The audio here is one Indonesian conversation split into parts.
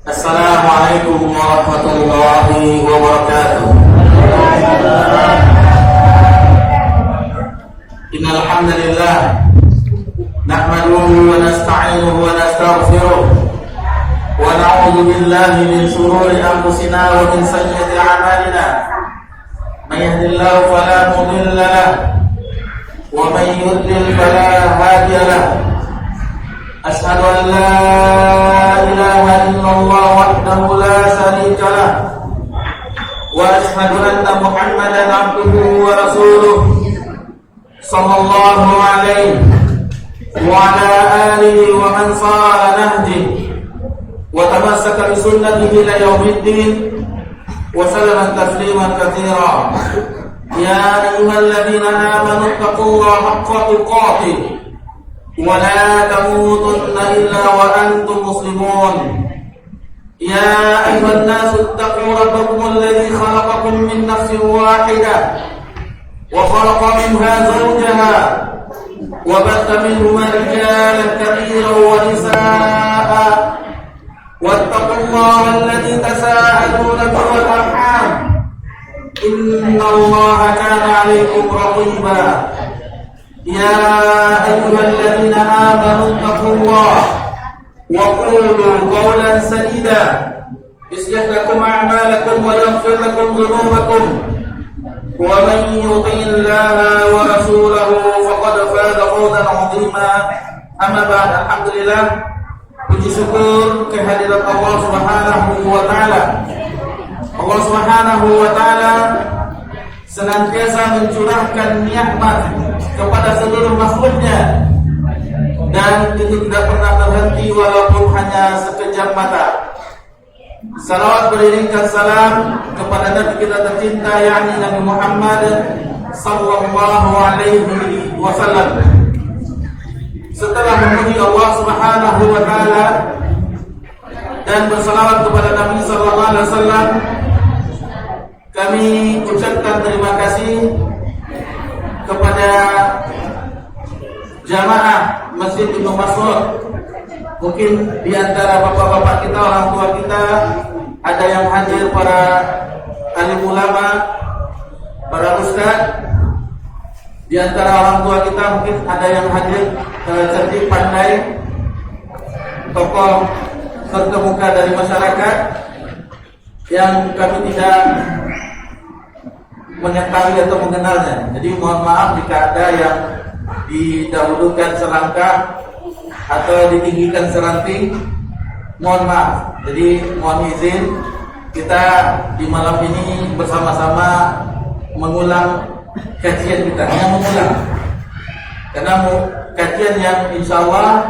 Assalamualaikum warahmatullahi wabarakatuh. Innal hamdalillah nahmaduhu wa nasta'inuhu wa nastaghfiruh wa na'udzu billahi min shururi anfusina wa min sayyiati a'malina. May yahdihillahu fala mudilla lahu wa may yudlil fala hadiya lahu. Ashhadu an la ilaha illallah wahdahu la syarika lah wa ashhadu anna Muhammadan abduhu wa rasuluh sallallahu alaihi wa ala alihi wa man sara nahjihi wa tamassaka bi sunnatihi ila yaumiddin wa sallama tasliman katsira. Ya ayyuhalladzina amanu taqullaha haqqa tuqatih wa la tamutunna illa wa antum muslimun. Ya ayyuhan nasu ittaqu rabbakum alladzi khalaqakum min nafsin wahidah wa khalaqa minha zawjaha wa batha minhuma rijalan katsiran wa nisaa'a wattaqullaha alladzi tasaaluna bihi wal arham innallaha kana 'alaykum raqiba. Ya ayyuhalladzina amanu taqullaha wa qulu qawlan sadida yuslih lakum a'malakum wa yaghfir lakum dhunubakum wa man yuti'illaha wa rasulahu faqad faza fawzan 'azima. Amma ba'd, alhamdulillah, puji syukur kehadirat Allah Subhanahu wa taala. Allah Subhanahu wa taala senantiasa mencurahkan nikmat kepada seluruh makhluknya, dan itu tidak pernah terhenti walaupun hanya sekejap mata. Salawat beriringkan salam kepada Nabi kita tercinta, yakni Nabi Muhammad sallallahu alaihi wasallam. Setelah memuji Allah Subhanahu wa taala dan bersalawat kepada Nabi sallallahu alaihi wasallam, kami ucapkan terima kasih kepada jamaah Masjid Ibnu Mas'ud. Mungkin di antara bapak-bapak kita, orang tua kita, ada yang hadir para alim ulama, para ustaz. Di antara orang tua kita mungkin ada yang hadir cerdik pandai, tokoh terkemuka dari masyarakat yang kami tidak mengetahui atau mengenalnya. Jadi mohon maaf jika ada yang didahulukan selangkah atau ditinggikan seranting, mohon maaf. Jadi mohon izin, kita di malam ini bersama-sama mengulang kajian kita, hanya mengulang, karena kajian yang insya Allah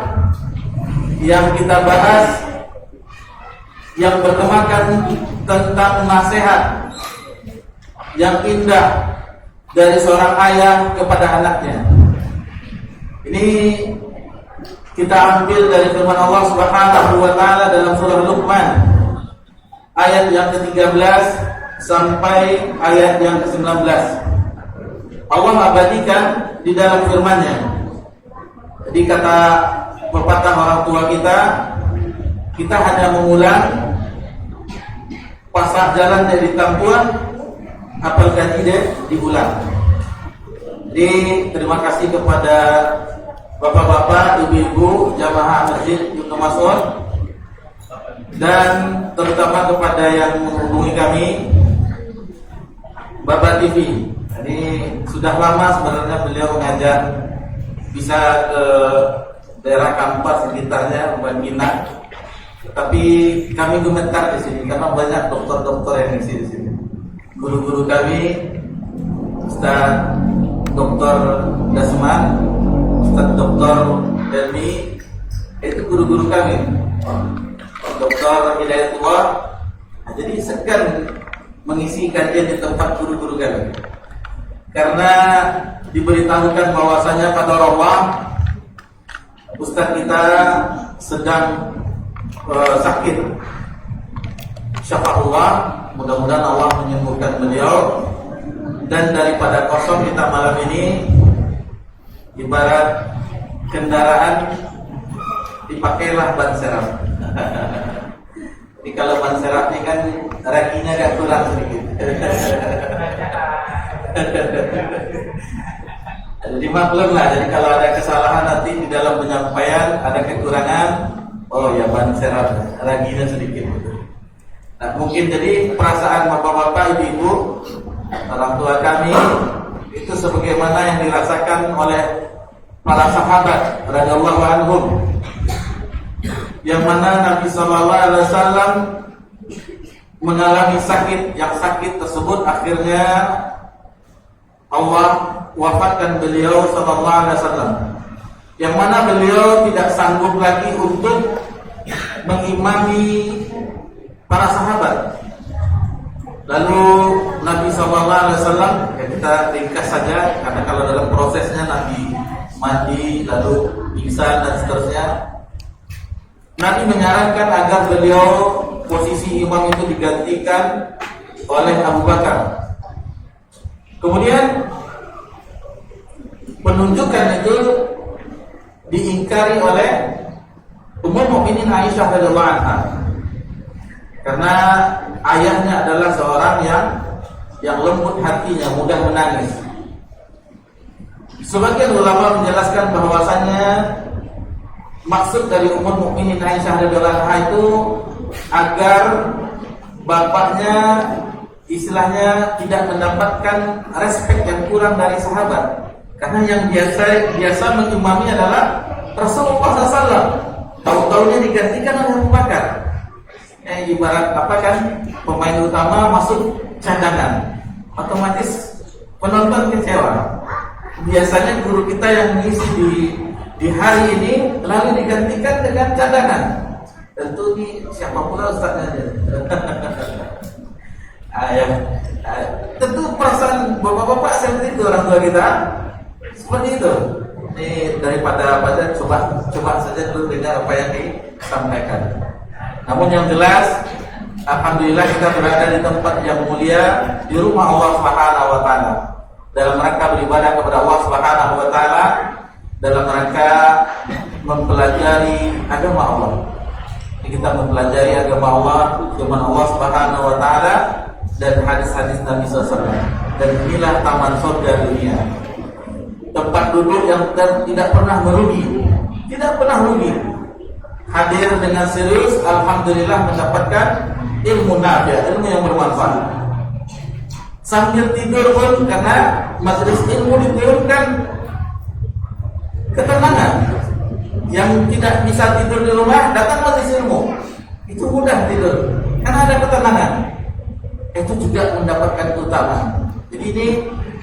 yang kita bahas yang bertemakan tentang nasihat yang indah dari seorang ayah kepada anaknya. Ini kita ambil dari firman Allah Subhanahu wa taala dalam surah Luqman ayat yang ke-13 sampai ayat yang ke-19. Allah abadikan di dalam firman-Nya. Jadi kata pepatah orang tua kita hanya mengulang pasar jalan dari tampuan, apel gaji deh diulang. Jadi terima kasih kepada bapak-bapak, ibu-ibu, jamaah Masjid Ibnu Mas'ud, dan terutama kepada yang menghubungi kami, Bapak TV. Ini sudah lama sebenarnya beliau mengajak bisa ke daerah Kampar sekitarnya, Bangkinang. Tapi kami gemetar di sini karena banyak dokter-dokter yang di sini. Guru-guru kami, Ustaz Dr. Dasman, Ustaz Dr. Delmi, itu guru-guru kami. Dr. Hidayatullah. Nah, jadi segan mengisi kajian di tempat guru-guru kami. Karena diberitahukan bahwasanya pada Allah Ustaz kita sedang sakit. Syafa'ullah, mudah-mudahan Allah menyembuhkan beliau. Dan daripada kosong kita malam ini, ibarat kendaraan dipakailah ban serap. Jadi kalau ban serap ini kan raginya agak kurang sedikit. Jadi maklum lah. Jadi kalau ada kesalahan nanti di dalam penyampaian ada kekurangan, oh ya ban serap raginya sedikit. Nah, mungkin jadi perasaan bapak-bapak, ibu-ibu, orang tua kami itu sebagaimana yang dirasakan oleh para sahabat radhiyallahu anhum, yang mana Nabi sallallahu alaihi wasallam mengalami sakit, yang sakit tersebut akhirnya Allah wafatkan beliau sallallahu alaihi wasallam, yang mana beliau tidak sanggup lagi untuk mengimami para sahabat. Lalu Nabi SAW, ya kita ringkas saja karena kalau dalam prosesnya Nabi mati lalu pingsan dan seterusnya. Nabi menyarankan agar beliau posisi imam itu digantikan oleh Abu Bakar. Kemudian penunjukan itu diingkari oleh Ummul Mukminin Aisyah radhiyallahu anha. Karena ayahnya adalah seorang yang lembut hatinya, mudah menangis. Sebagian ulama menjelaskan bahwasannya maksud dari Ummul Mukminin Aisyah radhiyallahu anha itu agar bapaknya istilahnya tidak mendapatkan respek yang kurang dari sahabat. Karena yang biasa mengimami adalah Rasulullah SAW. Tahu-tahunya digantikan oleh Abu Bakar. Ibarat apa kan, pemain utama masuk cadangan, otomatis penonton kecewa. Biasanya guru kita yang mengisi di hari ini lalu digantikan dengan cadangan. Tentu ini siapa pula ustaznya aja. Tentu perasaan bapak-bapak seperti itu, orang tua kita seperti itu. Ini daripada apa, coba saja dulu dengar apa yang disampaikan. Namun yang jelas, alhamdulillah kita berada di tempat yang mulia, di rumah Allah Subhanahu wa taala. Dalam rangka beribadah kepada Allah Subhanahu wa taala, dalam rangka mempelajari agama Allah. Kita mempelajari agama Allah, firman Allah Subhanahu wa taala dan hadis-hadis Nabi SAW. Dan inilah taman surga dunia. Tempat duduk yang tidak pernah merugi. Tidak pernah rugi. Hadir dengan serius, alhamdulillah mendapatkan ilmu nafi', ilmu yang bermanfaat. Sambil tidur pun, karena majelis ilmu ditiupkan ketenangan. Yang tidak bisa tidur di rumah, datang majelis ilmu, itu mudah tidur karena ada ketenangan. Itu juga mendapatkan keutamaan. Jadi ini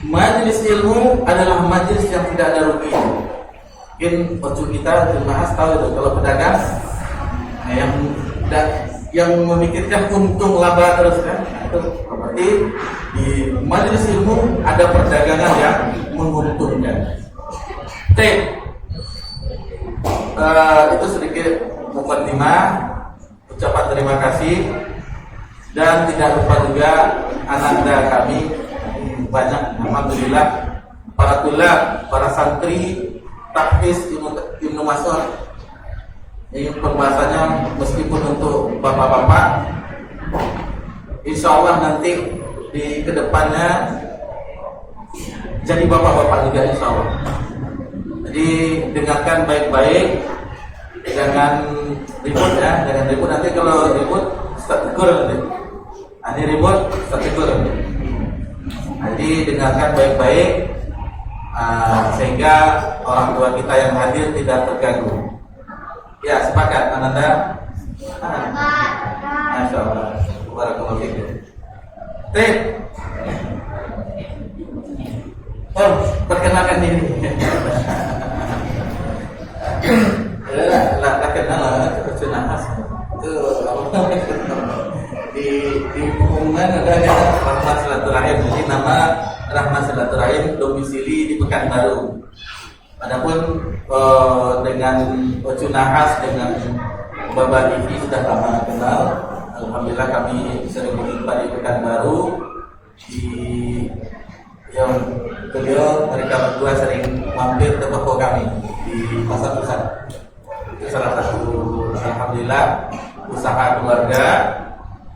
majelis ilmu adalah majelis yang tidak ada ruginya. Mungkin ojo kita bahas tahu itu, kalau pedagang yang memikirkan untung laba terus kan, itu berarti di majelis ilmu ada perdagangan yang menguntungkan. Itu sedikit mukadimah, ucapan terima kasih, dan tidak lupa juga ananda kami banyak, alhamdulillah, para tulab, para santri tahfiz Ibnu Mas'ud. Ini pembahasannya meskipun untuk bapak-bapak, insya Allah nanti di kedepannya jadi bapak-bapak juga insya Allah. Jadi dengarkan baik-baik, jangan ribut ya, jangan ribut. Nanti kalau ribut Ustaz tegur nanti. Ini ribut Ustaz tegur. Jadi dengarkan baik-baik, sehingga orang tua kita yang hadir tidak terganggu. Ya, sepakat Ananda? Masya Allah. Barakallahu fikum. Perkenalkan diri. Tak kenal Nahas. Di hubungan ada Rahmat Silaturahim. Jadi nama Rahmat Silaturahim domisili di Pekanbaru. Adapun dengan Ocu Nahas, dengan Bapak Diki sudah lama kenal. Alhamdulillah kami sering berjumpa di Pekanbaru. Yang beliau mereka berdua sering mampir ke toko kami di pasar pusat. salah satu alhamdulillah usaha keluarga.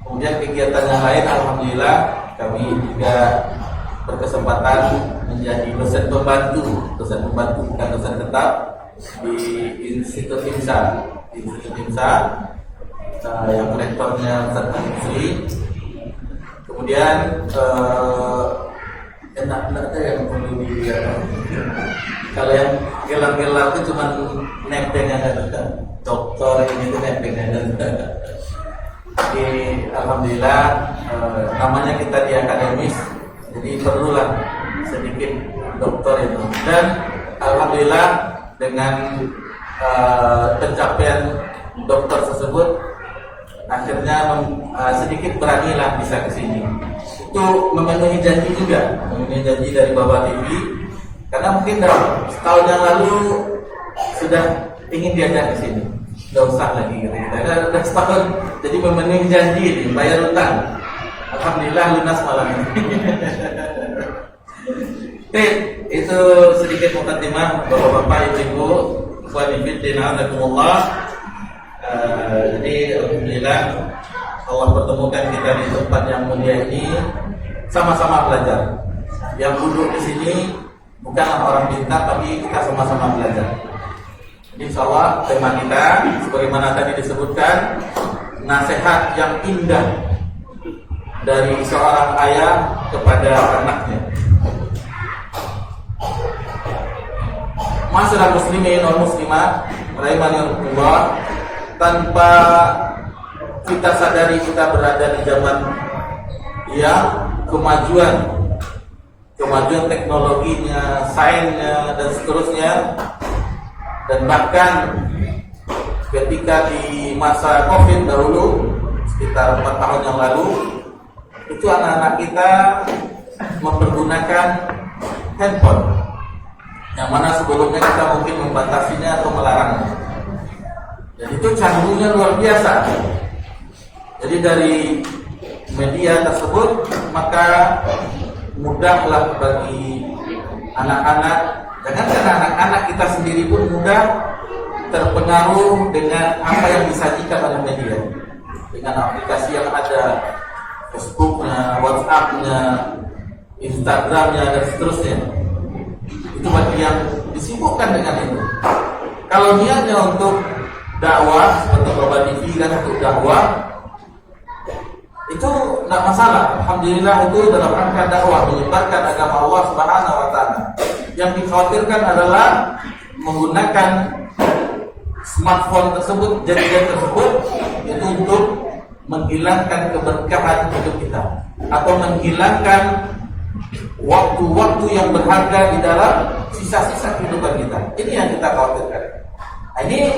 Kemudian kegiatan yang lain alhamdulillah kami juga berkesempatan menjadi dosen pembantu bukan dosen tetap di Institut IMSA yang rektornya Ustaz Musli. Kemudian enak-enak yang perlu dilihat. Kalau yang gelar-gelar itu cuma nepeng aja, doktor ini itu nepeng aja. Jadi alhamdulillah namanya kita di akademis, jadi perlulah sedikit doktor itu. Dan alhamdulillah dengan pencapaian doktor tersebut, akhirnya sedikit beranilah bisa ke sini. Itu memenuhi janji juga, memenuhi janji dari Bapak TV. Karena mungkin dalam setahun yang lalu sudah ingin diajak ke sini, nggak usah lagi gitu. Karena udah setahun, jadi memenuhi janji ini, bayar utang. Alhamdulillah lunas malam ini. Itu sedikit mukadimah Bapak-bapak, Ibu-ibu, ikhwan fillah rahimakumullah. Jadi alhamdulillah Allah pertemukan kita di tempat yang mulia ini, sama-sama belajar. Yang duduk di sini bukanlah orang pintar, tapi kita sama-sama belajar. Jadi insyaallah tema kita sebagaimana tadi disebutkan, nasihat yang indah dari seorang ayah kepada anaknya. Masyarakat muslimin wal muslimat rahimanillah, tanpa kita sadari kita berada di zaman yang kemajuan teknologinya, sainsnya dan seterusnya. Dan bahkan ketika di masa Covid dahulu sekitar 4 tahun yang lalu, itu anak-anak kita mempergunakan handphone yang mana sebelumnya kita mungkin membatasinya atau melarangnya. Dan itu canggungnya luar biasa. Jadi dari media tersebut maka mudahlah bagi anak-anak, jangankan anak-anak, kita sendiri pun mudah terpengaruh dengan apa yang disajikan oleh media, dengan aplikasi yang ada, Facebooknya, WhatsAppnya, Instagramnya dan seterusnya. Itu bagi yang disibukkan dengan itu. Kalau niatnya untuk dakwah seperti Bapak TV kan, untuk dakwah itu tidak masalah. Alhamdulillah itu dalam rangka dakwah, menyebarkan agama Allah Subhanahu wa taala. Yang dikhawatirkan adalah menggunakan smartphone tersebut, jaringan tersebut, itu untuk menghilangkan keberkahan hidup kita atau menghilangkan waktu-waktu yang berharga di dalam sisa-sisa kehidupan kita. Ini yang kita khawatirkan. Ini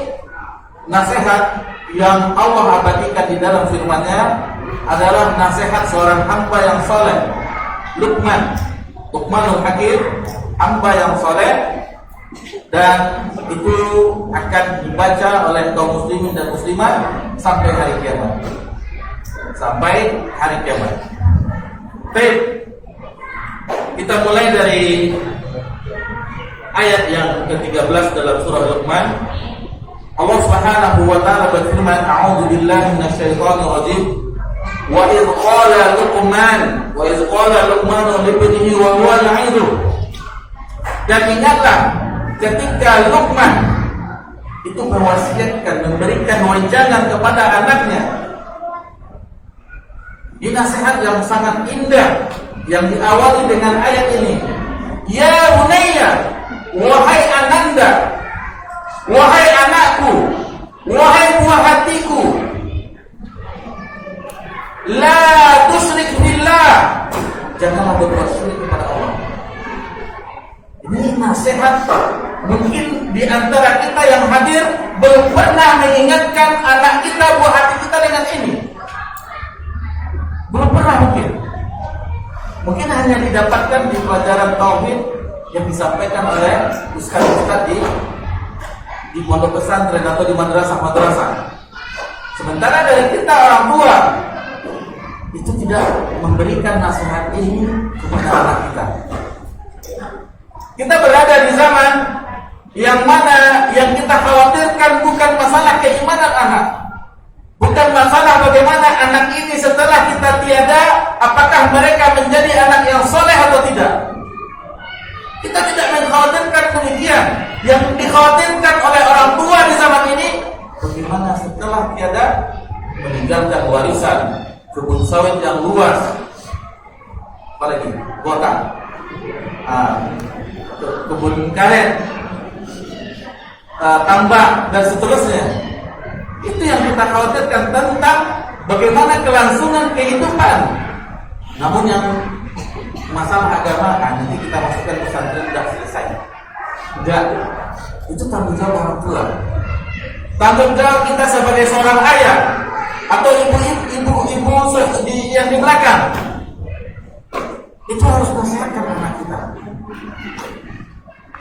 nasihat yang Allah abadikan di dalam firman-Nya adalah nasihat seorang hamba yang soleh, Luqmanul Hakim, hamba yang soleh, dan itu akan dibaca oleh kaum muslimin dan muslimat sampai hari kiamat. Baik, kita mulai dari ayat yang ke-13 dalam surah Luqman. Allah Subhanahu wa taala berfirman, "A'udzu billahi minasyaitonir rajim. Wa idz qala Luqman li ibnihi wa huwa ya'idhu." Dan ingatlah ketika Luqman itu mewasiatkan, memberikan wejangan kepada anaknya. Ini nasihat yang sangat indah yang diawali dengan ayat ini. Ya bunayya, wahai ananda, wahai anakku, wahai buah hatiku, la tusyrik billah, janganlah berbuat syirik kepada Allah. Ini nasihat. Mungkin di antara kita yang hadir belum pernah mengingatkan anak kita, buah hati kita dengan ini. Belum pernah mungkin hanya didapatkan di pelajaran tauhid yang disampaikan oleh ustaz-ustaz di pondok pesantren atau di madrasah. Sementara dari kita orang tua itu tidak memberikan nasihat ini kepada anak kita. Kita berada di zaman Yang mana yang kita khawatirkan bukan masalah keimanan anak, bukan masalah bagaimana anak ini setelah kita tiada, apakah mereka menjadi anak yang soleh atau tidak. Kita tidak mengkhawatirkan demikian. Yang dikhawatirkan oleh orang tua di zaman ini, bagaimana setelah tiada meninggalkan warisan kebun sawit yang luas, apalagi kota, kebun karet, tambak dan seterusnya. Itu yang kita khawatirkan tentang bagaimana kelangsungan kehidupan. Namun yang masalah agama, nanti kita masukkan pesantren sudah selesai. Enggak, itu tanggung jawab orang tua. Tanggung jawab kita sebagai seorang ayah atau ibu yang di belakang. Itu harus nasihatkan anak kita.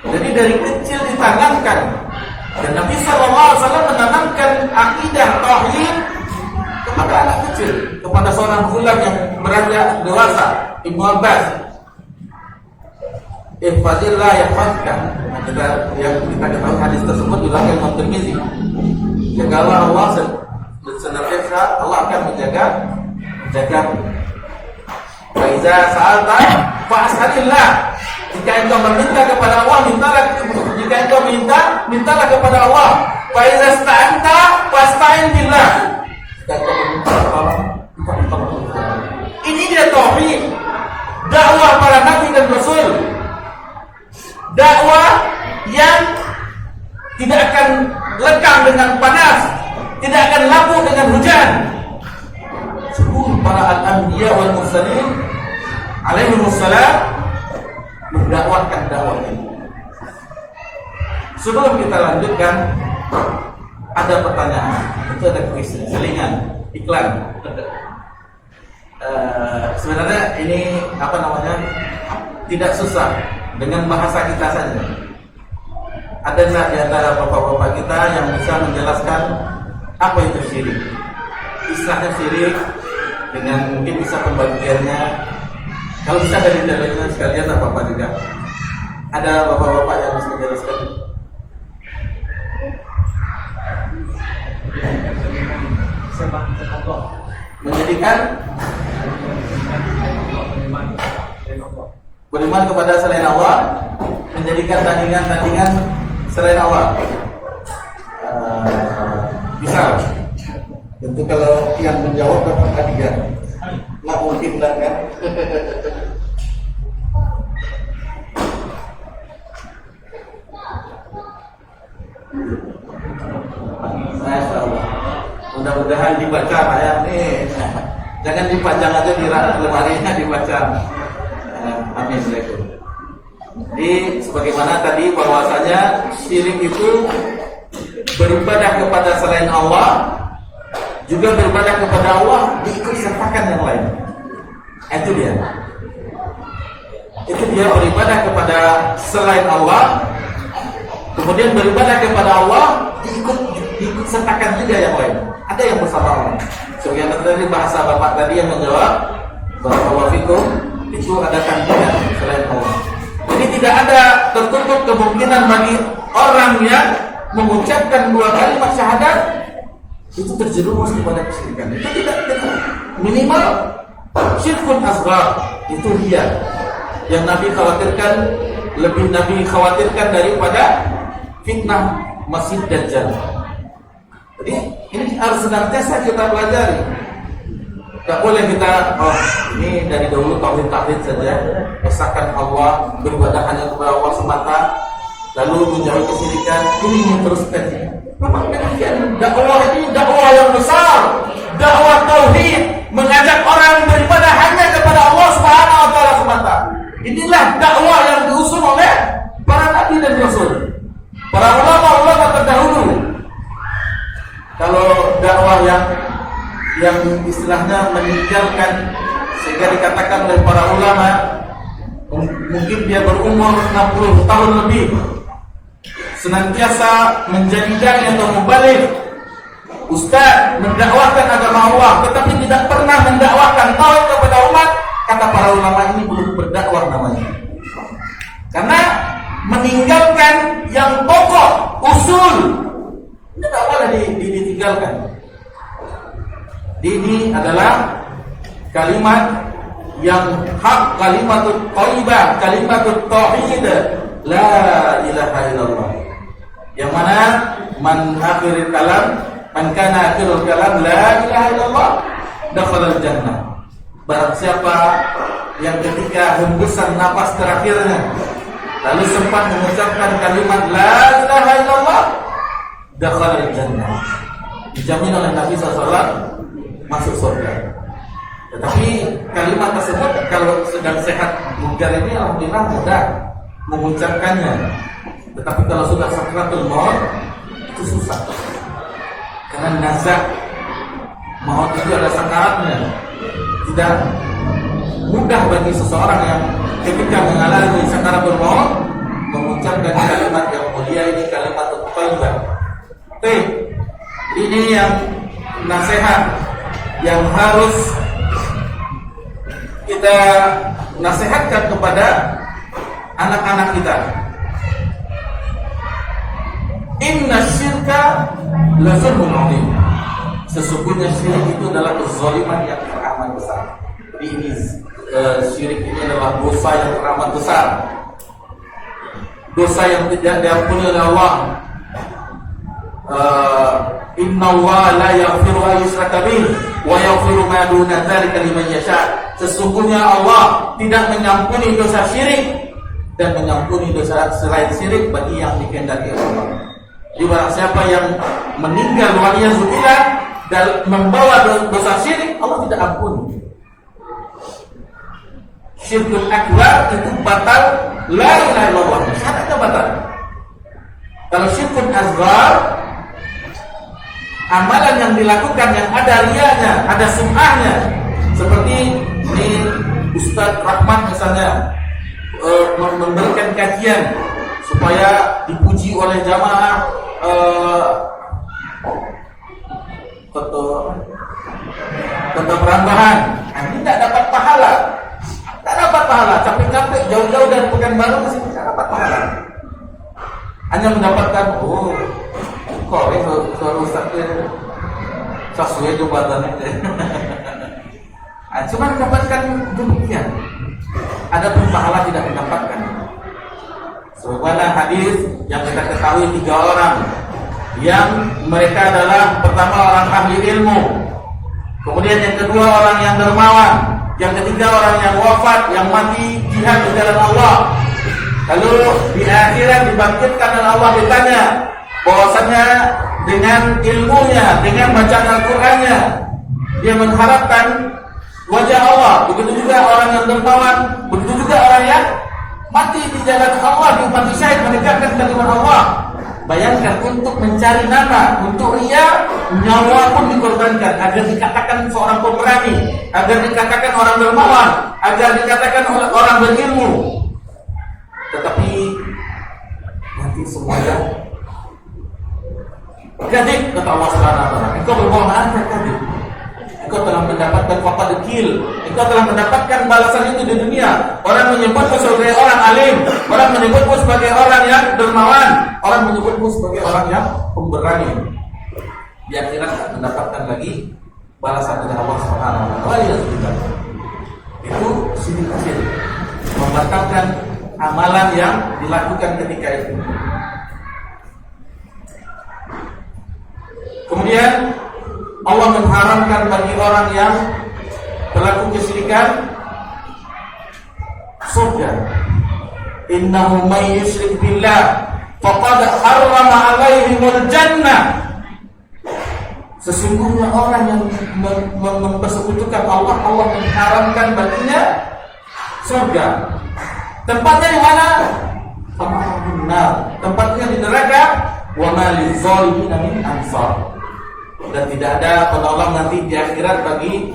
Jadi dari kecil ditanamkan. Dan Nabi SAW menanamkan akidah tauhid kepada anak kecil, kepada seorang ghulam yang beranjak dewasa, Ibnu Abbas. Ihfazillah yahfazka. Yang kita ketahui hadis tersebut diriwayatkan Imam Tirmizi. Jagalah Allah dan senantiasa Allah akan menjaga. Wa iza sa'alta fa'as'alillah. Jika engkau meminta kepada Allah, mintalah. Jika engkau mintalah kepada Allah. Fa iza sta'anta fasta'in billah. Jika engkau meminta kepada Allah, minta. Ini dia tauhid. Dakwah para nabi dan rasul. Dakwah yang tidak akan lekang dengan panas, tidak akan lapuh dengan hujan. Seluruh para al-anbiya wal mursalin alaihi wassalam mendakwahkan dakwah ini. Sebelum kita lanjutkan, ada pertanyaan. Itu ada kuis, selingan, iklan. Sebenarnya ini tidak susah, dengan bahasa kita saja. Ada nggak di antara bapak-bapak kita yang bisa menjelaskan apa itu syirik? Istilahnya syirik dengan mungkin bisa pembagiannya. Kalau bisa dari dalilnya sekalian apa-apa juga. Ada bapak-bapak yang bisa menjelaskan? Menjadikan beriman kepada selain Allah, menjadikan tandingan-tandingan selain Allah. Bisa. Tentu kalau yang menjawab dapat hadiah. Nggak mungkin lah kan? Masya Allah. Mudah-mudahan dibaca ayat ini. Jangan dipajang aja di lemarinya, dibaca. Amin. Jadi sebagaimana tadi bahwasanya syirik itu beribadah kepada selain Allah, juga beribadah kepada Allah diikut sertakan yang lain. Itu dia beribadah kepada selain Allah, kemudian beribadah kepada Allah diikut sertakan juga yang lain. Ada yang bersama Allah. Sebagaimana tadi bahasa bapak tadi yang menjawab bahwa fikum itu ada tandingan selain Allah. Jadi tidak ada tertutup kemungkinan bagi orang yang mengucapkan dua kalimat syahadat itu terjerumus kepada kesyirikan. Itu tidak minimal syirkun asghar. Itu dia yang Nabi khawatirkan, lebih Nabi khawatirkan daripada fitnah Masih Dajjal. Jadi ini harus senantiasa kita pelajari. Tidak boleh kita ini dari dahulu tauhid saja, esakan Allah, beribadah hanya kepada Allah semata, lalu menjauhi kesyirikan. Ini teruskan. Memang demikian. Dakwah ini dakwah yang besar, dakwah tauhid, mengajak orang beribadah hanya kepada Allah Subhanahu wa taala semata. Inilah dakwah yang diusung oleh para nabi dan rasul, para ulama terdahulu. Kalau dakwah yang istilahnya meninggalkan, sehingga dikatakan oleh para ulama mungkin dia berumur 60 tahun lebih, senantiasa menjadi dai atau mubalik, ustaz mendakwahkan agama Allah tetapi tidak pernah mendakwahkan tauhid kepada umat, kata para ulama ini belum berdakwah namanya. Karena meninggalkan yang pokok kalimat yang hak, kalimatut thayyibah, kalimatut tauhid, la ilaha illallah. Yang mana man akhirul kalam, man kana akhirul kalam la ilaha illallah, dakhala al-jannah. Barang siapa yang ketika hembusan napas terakhirnya lalu sempat mengucapkan kalimat la ilaha illallah, dakhala al-jannah, dijamin oleh Nabi SAW masuk surga. Tetapi kalimat tersebut kalau sedang sehat bugar ini alhamdulillah mudah mengucapkannya. Tetapi kalau sudah sakratul maut itu susah. Karena nazak maut itu ada sakaratnya. Tidak mudah bagi seseorang yang ketika mengalami sakaratul maut mengucapkan kalimat yang mulia ini, kalimat thayyibah. Ini yang nasihat yang harus kita nasihatkan kepada anak-anak kita. Inna syirka la zulmun azim. Sesungguhnya syirik itu adalah kezaliman yang teramat besar. Ini syirik ini adalah dosa yang teramat besar. Dosa yang tidak diampuni oleh Allah. Inna Allah la yaghfiru an yushraka bih wa yaghfiru ma duna dzalika liman yasha. Sesungguhnya Allah tidak mengampuni dosa syirik dan mengampuni dosa selain syirik bagi yang dikehendaki Allah. Jadi barang siapa yang meninggal waliyadzubillah dan membawa dosa syirik, Allah tidak ampuni. Syirkul akbar itu batal, la ilaha illallah, syaratnya batal. Kalau syirkul asghar, amalan yang dilakukan yang ada riyanya, ada sum'ahnya, seperti ini Ustaz Rahman misalnya memberikan kajian supaya dipuji oleh jamaah kota Perambahan. Ini tidak dapat pahala, capek-capek jauh-jauh dari Pekanbaru masih tidak dapat pahala, hanya mendapatkan kok suara Ustaz sesuai jabatannya. Cuma mendapatkan demikian. Adapun pahala tidak mendapatkan. Sebagaimana hadis yang kita ketahui 3 orang yang mereka adalah pertama orang ahli ilmu, kemudian yang kedua orang yang dermawan, yang ketiga orang yang wafat, yang mati jihad di jalan Allah. Lalu di akhirat dibangkitkan oleh Allah, ditanya bahwasanya dengan ilmunya, dengan bacaan Al-Qur'annya dia mengharapkan wajah Allah. Begitu juga orang yang dermawan, begitu juga orang yang mati di jalan Allah, mati syahid menegakkan kalimat Allah. Bayangkan, untuk mencari nama, untuk ria, nyawa pun dikorbankan agar dikatakan seorang pemberani, agar dikatakan orang dermawan, agar dikatakan orang berilmu. Tetapi nanti semuanya kadhib, kata Allah Subhanahu wa taala. Engkau berbohong, anta kadhib. Engkau telah mendapatkan faqad qil. Engkau telah mendapatkan balasan itu di dunia. Orang menyebutmu sebagai orang alim, orang menyebutmu sebagai orang yang dermawan, orang menyebutmu sebagai orang yang pemberani. Di akhirat tak mendapatkan lagi balasan dari Allah Subhanahu wa taala. Itu syirik, membatalkan amalan yang dilakukan ketika itu. Kemudian Allah mengharamkan bagi orang yang pelaku kesyirikan surga. Innahu may yusyrik billah faqad harrama 'alaihimul jannah. Sesungguhnya orang yang mempersekutukan Allah, Allah mengharamkan baginya surga. Tempatnya di mana? Tempatnya di neraka. Wa ma lizzalimin min ansar. Dan tidak ada penolong nanti di akhirat bagi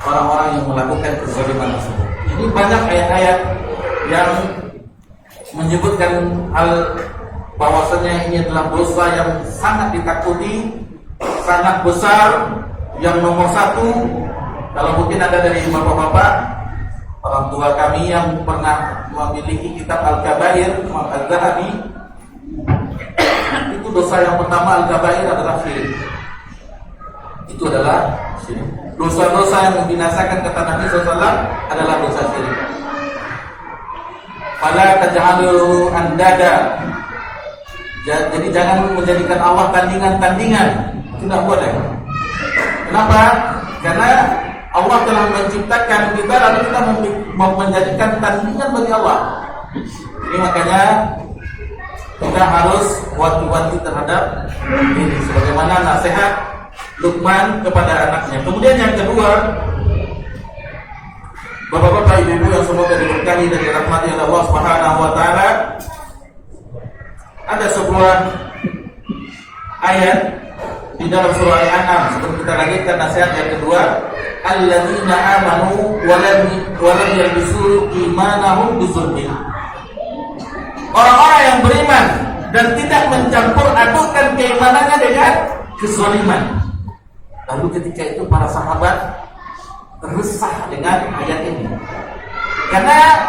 orang-orang yang melakukan kezaliman tersebut. Jadi banyak ayat-ayat yang menyebutkan hal bahwasanya ini adalah dosa yang sangat ditakuti, sangat besar. Yang nomor 1, kalau mungkin ada dari bapak-bapak, orang tua kami yang pernah memiliki kitab Al-Kabair, Imam Az-Zahabi, itu dosa yang pertama Al-Kabair adalah syirik. Itu adalah syirik. dosa-dosa yang membinasakan, kata Nabi SAW, adalah dosa syirik. Fala taj'alu andada. Jadi jangan menjadikan Allah tandingan-tandingan. Itu tidak boleh. Kenapa? Karena Allah telah menciptakan kita, lalu kita menjadikan tandingan bagi Allah. Ini makanya kita harus hati-hati terhadap ini, sebagaimana nasihat Luqman kepada anaknya. Kemudian yang kedua, Bapak-bapak, ibu-ibu yang semoga diberkahi dan dirahmati oleh Allah Subhanahu wa taala, ada sebuah ayat di dalam surah Al-An'am. Sebelum kita lanjutkan nasihat yang kedua, alladzina amanu wa lam yalbisu imanahum bizulmin. Orang-orang yang beriman dan tidak mencampur adukan keimanannya dengan kezaliman. Lalu ketika itu para sahabat resah dengan ayat ini, karena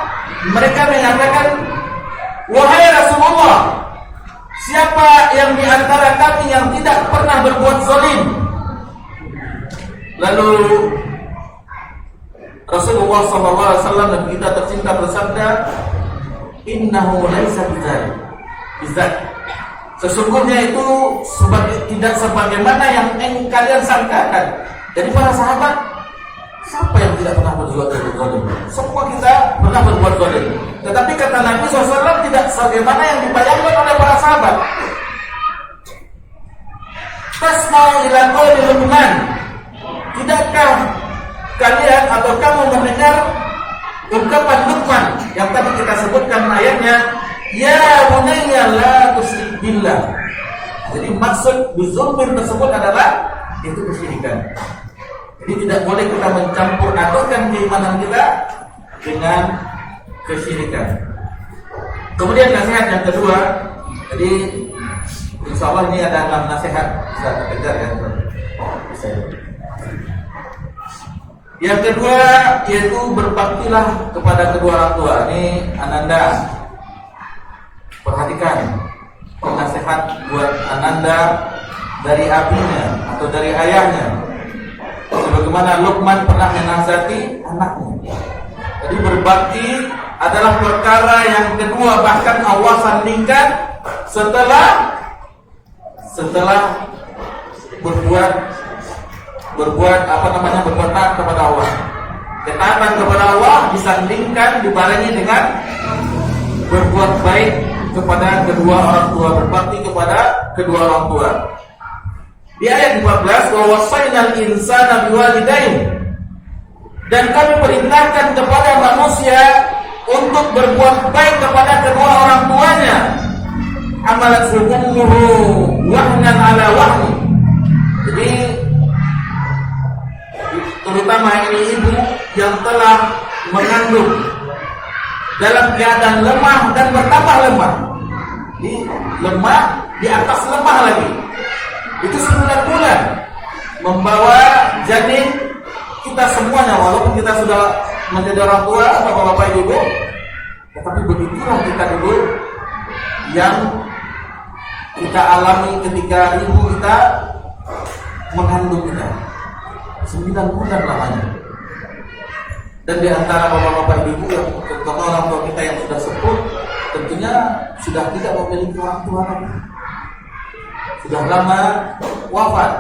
mereka mengatakan, wahai Rasulullah, siapa yang di antara kami yang tidak pernah berbuat zalim? Lalu Rasulullah SAW dan kita tercinta bersabda, innahu laisa bidzalik. Sesungguhnya itu tidak sebagaimana yang kalian sangkakan. Jadi para sahabat, siapa yang tidak pernah berbuat zalim? Semua kita pernah berbuat zalim. Tetapi kata Nabi SAW tidak sebagaimana yang dibayangkan oleh para sahabat. Tasma'u ila qauli Luqman. Tidakkah kalian atau kamu mendengar ungkapan Luqman yang tadi kita sebutkan ayatnya, ya bunayya la tusyrik billah. Jadi maksud bizulmin tersebut adalah itu kesyirikan. Jadi tidak boleh kita mencampur adukan keimanan kita dengan kesyirikan. Kemudian nasihat yang kedua, jadi insya Allah ini ada 6 nasihat, bisa kita kejar ya. Yang kedua yaitu berbaktilah kepada kedua orang tua. Ini Ananda, perhatikan nasihat buat Ananda dari abinya atau dari ayahnya, sebagaimana Luqman pernah menasihati anaknya. Jadi berbakti adalah perkara yang kedua, bahkan Allah sandingkan setelah berbuat taat kepada Allah. Ketaatan kepada Allah disandingkan, dibarengi dengan berbuat baik kepada kedua orang tua, berbakti kepada kedua orang tua. Di ayat 14, wa wasainal insana biwalidayhi, dan kami perintahkan kepada manusia untuk berbuat baik kepada kedua orang tuanya. Amalat ummuhu wahnan ala wahni. Jadi terutama ini ibu yang telah mengandung dalam keadaan lemah dan bertambah lemah. Jadi lemah di atas lemah lagi. Itu 9 bulan membawa janin kita semuanya, walaupun kita sudah menjadi orang tua atau bapak ibu, tetapi begitulah kita dulu yang kita alami ketika ibu kita mengandung kita 9 bulan lamanya. Dan di antara bapak-bapak ibu yang terutama orang tua kita yang sudah sepuh, tentunya sudah tidak memiliki orang tua lagi, sudah lama wafat,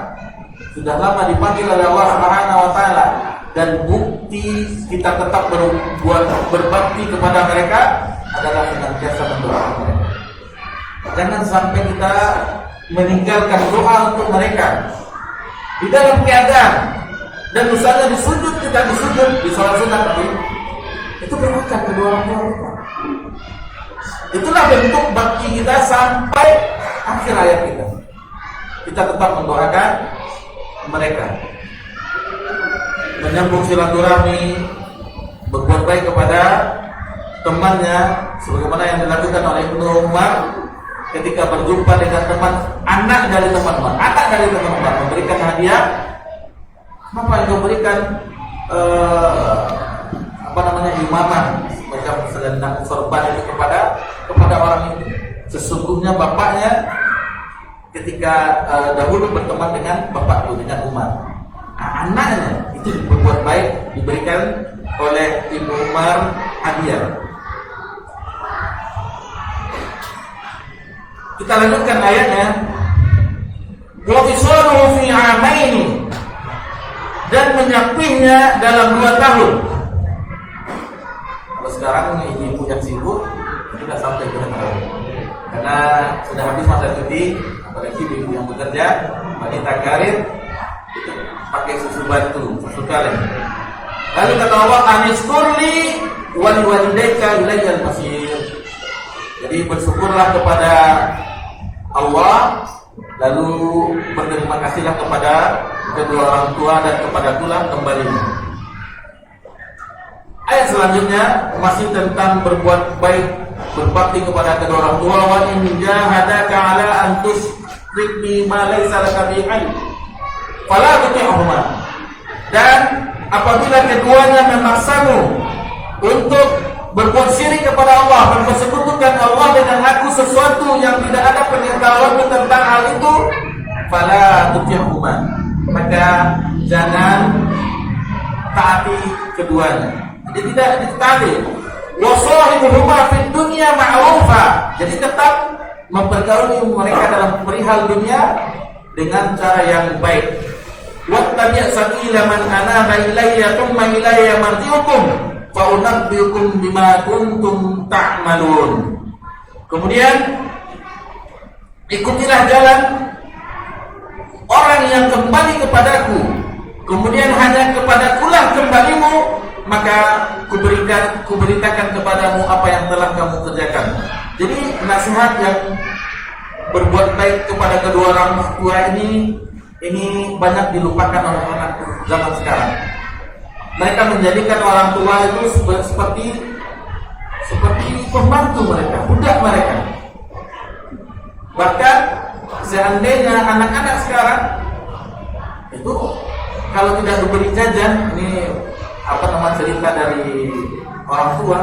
sudah lama dipanggil oleh Allah Subhanahu wa taala, dan bukti kita tetap berbakti kepada mereka adalah senantiasa mendoakan mereka. Jangan sampai kita meninggalkan doa untuk mereka di dalam keadaan dan misalnya kita disujud di sholat sunat tadi, itu doakan kedua orang tua kita. Itulah bentuk bakti kita sampai akhir hayat kita. Kita tetap mendoakan mereka, menyambung silaturahmi, berbuat baik kepada temannya, sebagaimana yang dilakukan oleh Ibnu Umar ketika berjumpa dengan anak dari teman Umar, memberikan hadiah. Kenapa yang memberikan imamah macam selendang sorban itu kepada orang itu? Sesungguhnya bapaknya ketika dahulu berteman dengan bapakku, dengan Umar. Anaknya itu rutin berbuat baik diberikan oleh Ibnu Umar hadiah. Kita lanjutkan ayatnya. Wa fisaluhu fi 'amaini, dan menyapihnya dalam 2 tahun. Kalau sekarang ibu yang sibuk tidak sampai 2 tahun, karena sudah habis masa cuti. Apalagi ibu yang bekerja, wanita karir, itu pakai susu batu, susu kaleng. Lalu kata Allah, aniskurli wali walidayka ilayyal masir. Jadi bersyukurlah kepada Allah, lalu berterima kasihlah kepada kedua orang tua dan kepada tulang kembali. Ayat selanjutnya masih tentang berbuat baik, berbakti kepada kedua orang tua. Wa in jahadaka ala an tusyrik bima laysa laka bihi ilm fala tuti'huma. Dan apabila keduanya memaksamu untuk berbuat syirik kepada Allah, mempersekutukan Allah dengan aku sesuatu yang tidak ada pengetahuan tentang hal itu, fala tuti'huma, maka jangan taati keduanya. Jadi tidak ditaati. Wa sahibuhuma fid dunya ma'rufa, jadi tetap mempergauli mereka dalam perihal dunia dengan cara yang baik. Wattabi' sabila man anaba ilayya thumma ilayya marji'ukum fa unabbiukum bima kuntum ta'malun. Kemudian ikutilah jalan orang yang kembali kepadaku, kemudian hanya kepadakulah kembalimu, maka kuberitakan kepadamu apa yang telah kamu kerjakan. Jadi nasihat yang berbuat baik kepada kedua orang tua ini banyak dilupakan oleh anak zaman sekarang. Mereka menjadikan orang tua itu seperti pembantu mereka, budak mereka. Bahkan seandainya anak-anak sekarang itu kalau tidak diberi jajan, ini cerita dari orang tua,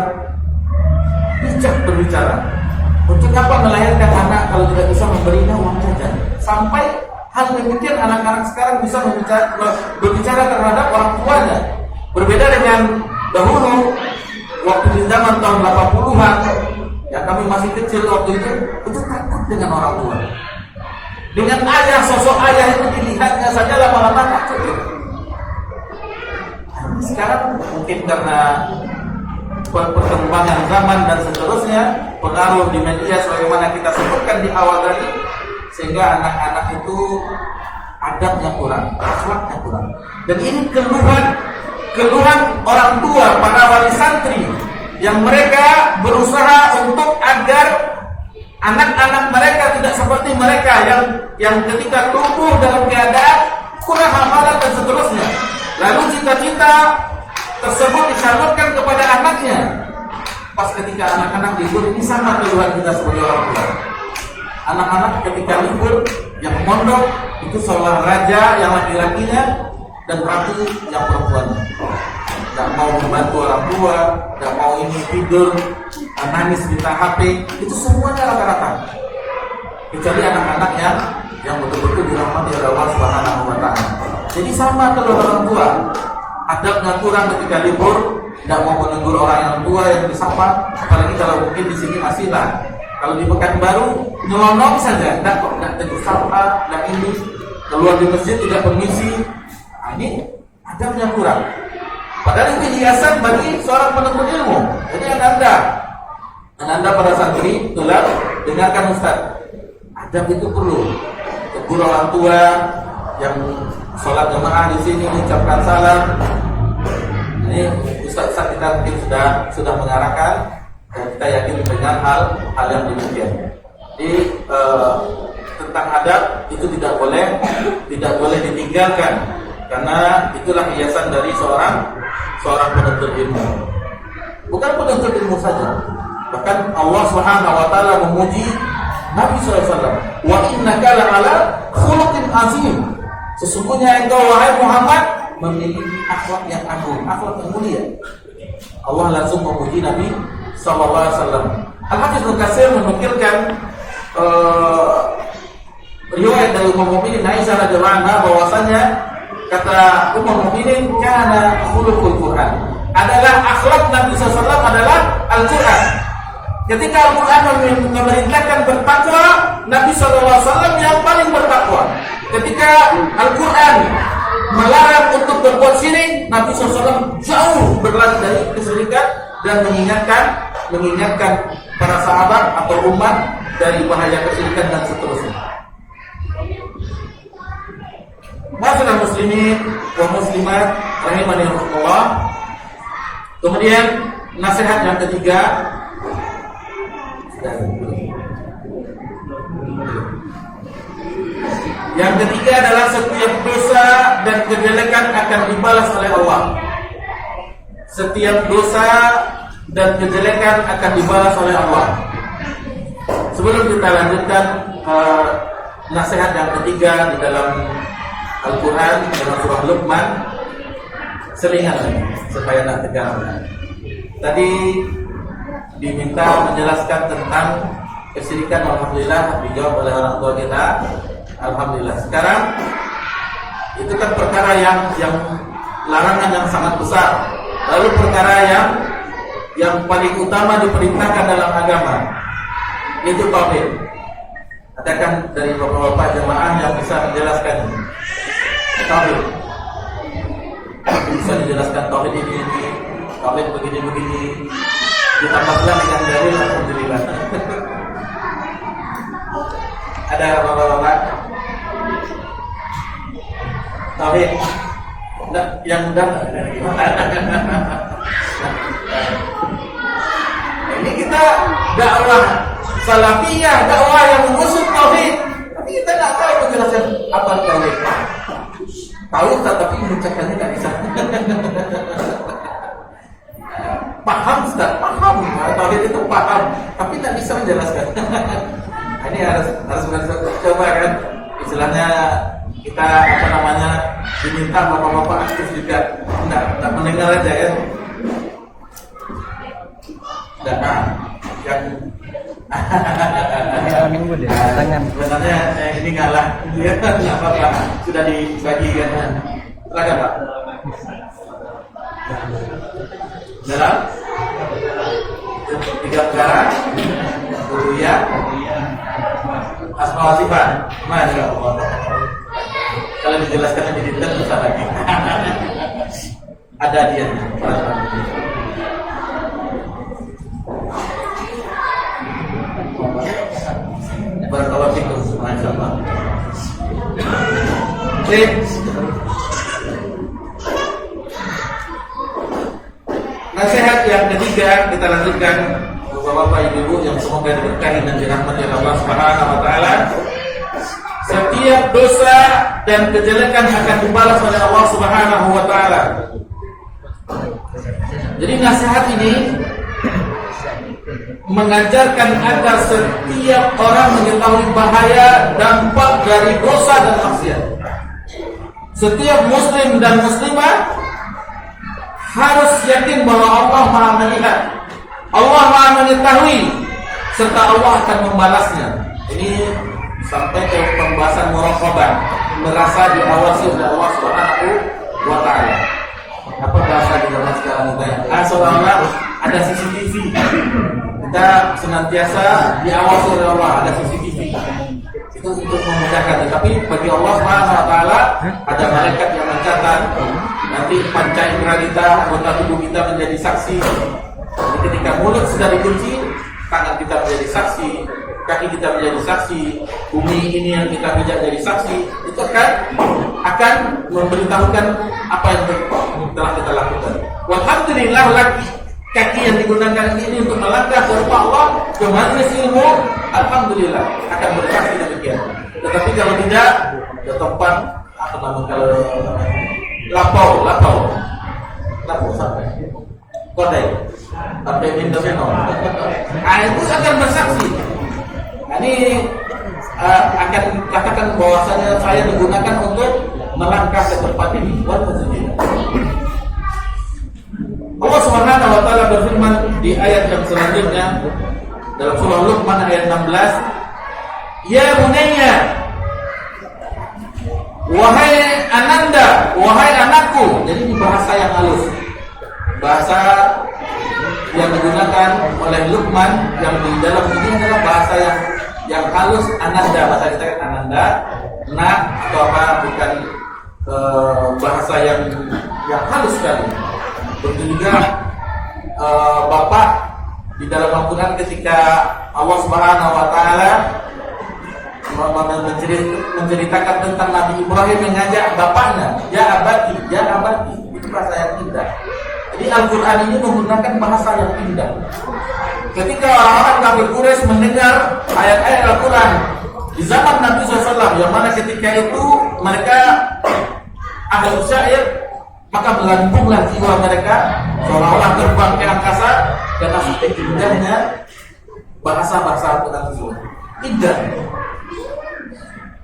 bijak berbicara. Untuk apa melahirkan anak kalau tidak bisa memberinya uang jajan? Sampai hal demikian anak-anak sekarang bisa berbicara terhadap orang tuanya. Berbeda dengan dahulu, waktu di zaman tahun 80-an, ya kami masih kecil waktu itu takut dengan orang tua. Dengan ayah, sosok ayah itu dilihatnya saja lama-lama takut. Sekarang mungkin karena perkembangan zaman dan seterusnya, pengaruh di media sebagaimana kita sebutkan di awal tadi, sehingga anak-anak itu adabnya kurang, akhlaknya kurang. Dan ini keluhan orang tua, para wali santri, yang mereka berusaha untuk agar anak-anak mereka tidak seperti mereka yang ketika tumbuh dalam keadaan kurang hamalan dan seterusnya. Lalu cita-cita tersebut disalurkan kepada anaknya. Pas ketika anak-anak libur, ini sama keluhan kita sebagai orang tua. Anak-anak ketika libur yang mondok itu seolah raja yang laki-lakinya dan ratu yang perempuannya. Tidak mau membantu orang tua, tidak mau ini tidur, nangis minta HP, itu semuanya rata-rata. Kecuali anak-anak yang betul-betul dirahmati oleh Allah Subhanahu wa Ta'ala. Jadi sama kalau orang tua, adabnya kurang ketika libur, tidak mau menegur orang yang tua yang disapa, apalagi kalau mungkin di sini masih lah. Kalau di Pekanbaru nyelonong saja, tidak tegur sapa, tidak ini, keluar di masjid tidak permisi. Nah, ini adabnya kurang. Padahal itu hiasan bagi seorang penuntut ilmu. Jadi Anda para santri, tolong dengarkan Ustaz. Adab itu perlu. Tegur orang tua yang sholat jamaah di sini, mengucapkan salam. Ini Ustaz kita mungkin sudah mengarahkan, dan kita yakin dengan hal yang demikian. Jadi tentang adab itu tidak boleh ditinggalkan, karena itulah hiasan dari seorang penuntut ilmu. Bukan penuntut ilmu saja, bahkan Allah Subhanahu wa Ta'ala memuji Nabi SAW. Wa innaka la'ala khuluqin azim. Sesungguhnya engkau wahai Muhammad memiliki akhlak yang agung, akhlak yang mulia. Allah langsung memuji Nabi SAW. Al-Hafiz Ibnu Katsir menukilkan riwayat dari Ummu Mukminin Aisyah radhiyallahu anha bahwasanya kata Ummul Mukminin, kana khuluqul Quran. Adalah akhlak Nabi SAW adalah Al-Quran. Ketika Al-Quran memerintahkan bertakwa, Nabi SAW yang paling bertakwa. Ketika Al-Quran melarang untuk berbuat syirik, Nabi SAW jauh berlari dari kesyirikan dan mengingatkan para sahabat atau umat dari bahaya kesyirikan dan seterusnya. Masyaallah muslimin wa muslimat rahimani Allah. Kemudian nasihat yang ketiga, adalah setiap dosa dan kejelekan akan dibalas oleh Allah. Setiap dosa dan kejelekan akan dibalas oleh Allah. Sebelum kita lanjutkan nasihat yang ketiga di dalam Al-Quran dalam surah Luqman, selingan supaya tak tegang. Tadi diminta menjelaskan tentang kesyirikan, alhamdulillah dijawab oleh orang tua kita, alhamdulillah. Sekarang itu kan perkara yang larangan yang sangat besar. Lalu perkara yang paling utama diperintahkan dalam agama, itu tauhid. Adakan dari bapak-bapak jemaah yang bisa menjelaskan tauhid? Bisa dijelaskan tauhid ini, tauhid begini, ditambahkan dengan dalil, alhamdulillah. Ada bapak-bapak tauhid yang mudah. Ini kita dakwah salafiyah, dakwah yang mengusung tauhid, tapi kita tidak tahu penjelasan apa tauhid. Tahu tapi mengucapkannya tidak bisa. Paham Ustaz, paham. Tauhid itu paham, tapi tidak bisa menjelaskan. Ini harus coba kan, istilahnya kita diminta bapak-bapak aktif juga, tidak mendengar aja kan. Yang sebenarnya ini ngalah, nggak apa-apa, sudah dibagikan. Silakan Pak. Dalam 3 perkara, uluhiyah, asma wa sifat. Masya Allah. Kalau dijelaskan lebih detail bisa lagi. Ada dia. Barakallahu fikum. Masya Allah. Nasihat yang ketiga kita lanjutkan, bapak-bapak, ibu-ibu yang semoga diberkahi dan dirahmati Allah Subhanahu wa taala. Setiap dosa dan kejelekan akan dibalas oleh Allah Subhanahu wa taala. Jadi nasihat ini mengajarkan agar setiap orang mengetahui bahaya dampak dari dosa dan maksiat. Setiap muslim dan muslimah harus yakin bahwa Allah Maha melihat, Allah Maha mengetahui, serta Allah akan membalasnya. Ini sampai ke pembahasan muraqabah, merasa diawasi oleh Allah Subhanahu wa taala. Apa bahasa di zaman sekarang kita? Seolah-olah ada CCTV. Kita senantiasa diawasi oleh Allah, ada CCTV. Itu untuk memudahkan. Tapi bagi Allah Subhanahu wa taala ada malaikat yang mencatat. Nanti panca indera kita, anggota tubuh kita menjadi saksi. Jadi ketika mulut sudah dikunci, tangan kita menjadi saksi, kaki kita menjadi saksi, bumi ini yang kita pijak jadi saksi. Itu akan memberitahukan apa yang telah kita lakukan. Walhamdulillah, lagi kaki yang digunakan ini untuk melangkah ke rumah Allah, ke majelis ilmu, alhamdulillah akan bersaksi demikian. Tetapi kalau tidak, ke tempat kalau lapau sampai kodai sampai pintu menol, itu akan bersaksi. Ini akan katakan bahwasanya saya digunakan untuk melangkah ke tempat ini. Allah Subhanahu wa taala berfirman di ayat yang selanjutnya dalam surah Luqman ayat 16, "Ya bunayya, wahai anak ananda, wahai anakku. Jadi ini bahasa yang halus, bahasa yang digunakan oleh Luqman yang di dalam ini adalah bahasa yang halus. Ananda, bahasa kita kan ananda, nak atau apa, bukan bahasa yang halus sekali. Begitu juga bapak di dalam Al-Quran ketika Allah Subhanahu Wa Taala menceritakan tentang Nabi Ibrahim mengajak bapaknya, ya abadi, itu bahasa yang indah. Jadi Al-Quran ini menggunakan bahasa yang indah. Ketika orang-orang kafir Quraisy mendengar ayat-ayat Al-Quran di zaman Nabi SAW, yang mana ketika itu mereka ahli syair, maka melambunglah jiwa mereka seolah-olah terbang ke angkasa karena saking indahnya bahasa-bahasa Al-Quran itu. Indah.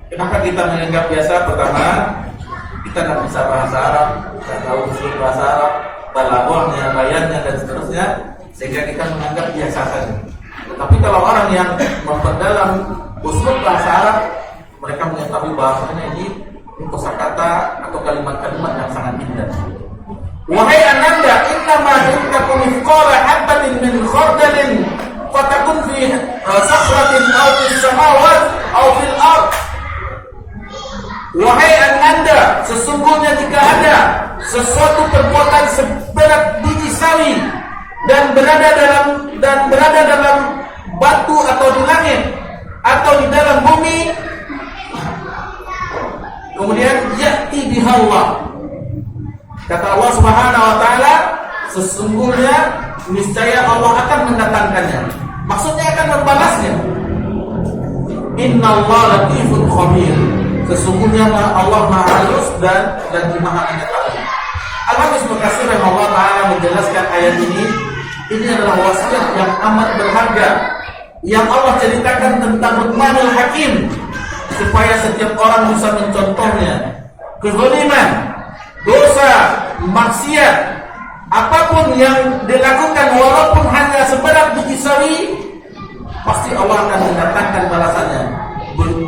Kenapa kita menganggap biasa? Pertama, kita tidak bisa bahasa Arab, tidak tahu usul bahasa Arab, balaghahnya, bayannya dan seterusnya, sehingga kita menganggap biasa saja. Tapi kalau orang yang memperdalam usul bahasa Arab, mereka mengetahui bahasanya ini kosakata atau kalimat-kalimat yang sangat indah. Wahai ananda, innama yumtaku mithqala habatin min khardalin fatakun fi sakhratin aw fis samawati aw fil ard. Wahai ananda, sesungguhnya jika ada sesuatu perbuatan seberat biji sawi dan berada dalam batu atau di langit atau di dalam bumi, kemudian ya'ti bihallah, kata Allah Subhanahu Wa Taala, sesungguhnya niscaya Allah akan mendatangkannya. Maksudnya akan membalasnya. Innallaha latifun khabir. Sesungguhnya Allah Maha halus dan Maha mengetahui. Al-Hafiz Ibnu Katsir rahimahullah taala menjelaskan ayat ini adalah wasiat yang amat berharga yang Allah ceritakan tentang Luqmanul Hakim, supaya setiap orang bisa mencontohnya. Kezaliman, dosa, maksiat, apapun yang dilakukan walaupun hanya seberat biji sawi, pasti Allah akan mendatangkan balasannya.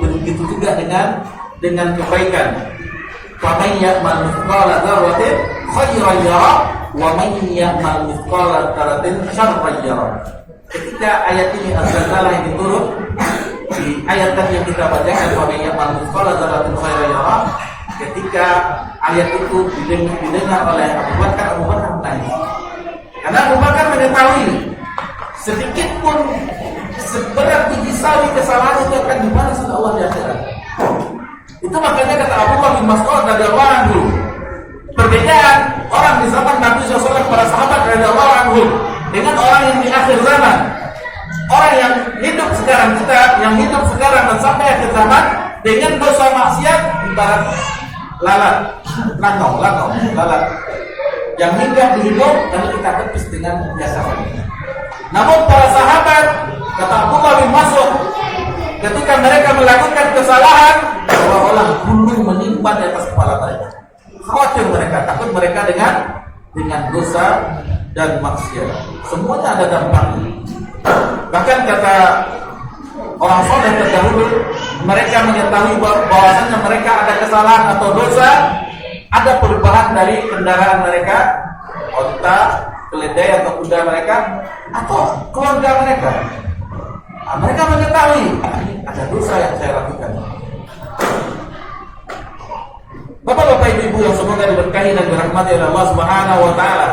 Begitu juga dengan kebaikan. Faman ya'mal mithqala dzarratin khairan yara wa man ya'mal mithqala dzarratin syarran yara. Ketika ayat ini Az-Zalzalah yang diturun di ayat tadi yang kita bacakan, faman ya'mal mithqala dzarratin khairan yara, ketika ayat itu didengar oleh Abu Bakar menangis. Karena Abu Bakar mengetahui sedikit pun seberat biji sawi kesalahan itu akan dibalas oleh Allah di akhirat. Itu makanya kata Abdullah bin Mas'ud radhiyallahu anhu, perbedaan orang di zaman Nabi SAW para sahabat radhiyallahu anhu dengan orang yang di akhir zaman. Orang yang hidup sekarang, kita yang hidup sekarang dan sampai akhir zaman dengan dosa maksiat ibarat lalat, lalat yang hinggap di hidung lalu kita tepis dengan biasa. Namun para sahabat, kata Abdullah bin Mas'ud, ketika mereka melakukan kesalahan, seolah-olah gunung menimpa di atas kepala mereka. Khawatir mereka, takut mereka dengan dosa dan maksiat. Semuanya ada dampaknya. Bahkan kata orang soleh terdahulu, mereka mengetahui bahwasanya mereka ada kesalahan atau dosa, ada perubahan dari kendaraan mereka, onta, keledai atau kuda mereka, atau keluarga mereka. Mereka mengetahui ada dosa yang saya lakukan. Bapak-bapak, ibu-ibu yang semoga diberkahi dan dirahmati oleh Allah Subhanahu Wa Taala.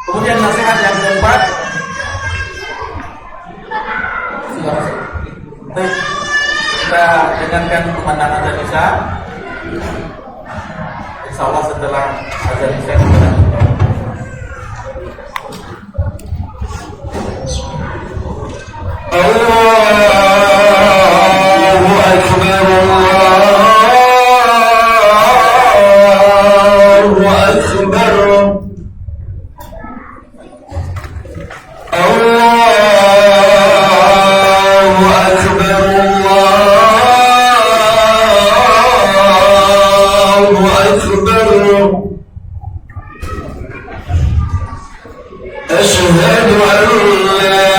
Kemudian nasihat yang keempat, kita dengarkan pemandangan azan Isya. Insya Allah setelah azan Isya kita Allahu Akbar, Allahu Akbar, Allahu Akbar, Allahu Akbar. Asyhadu an la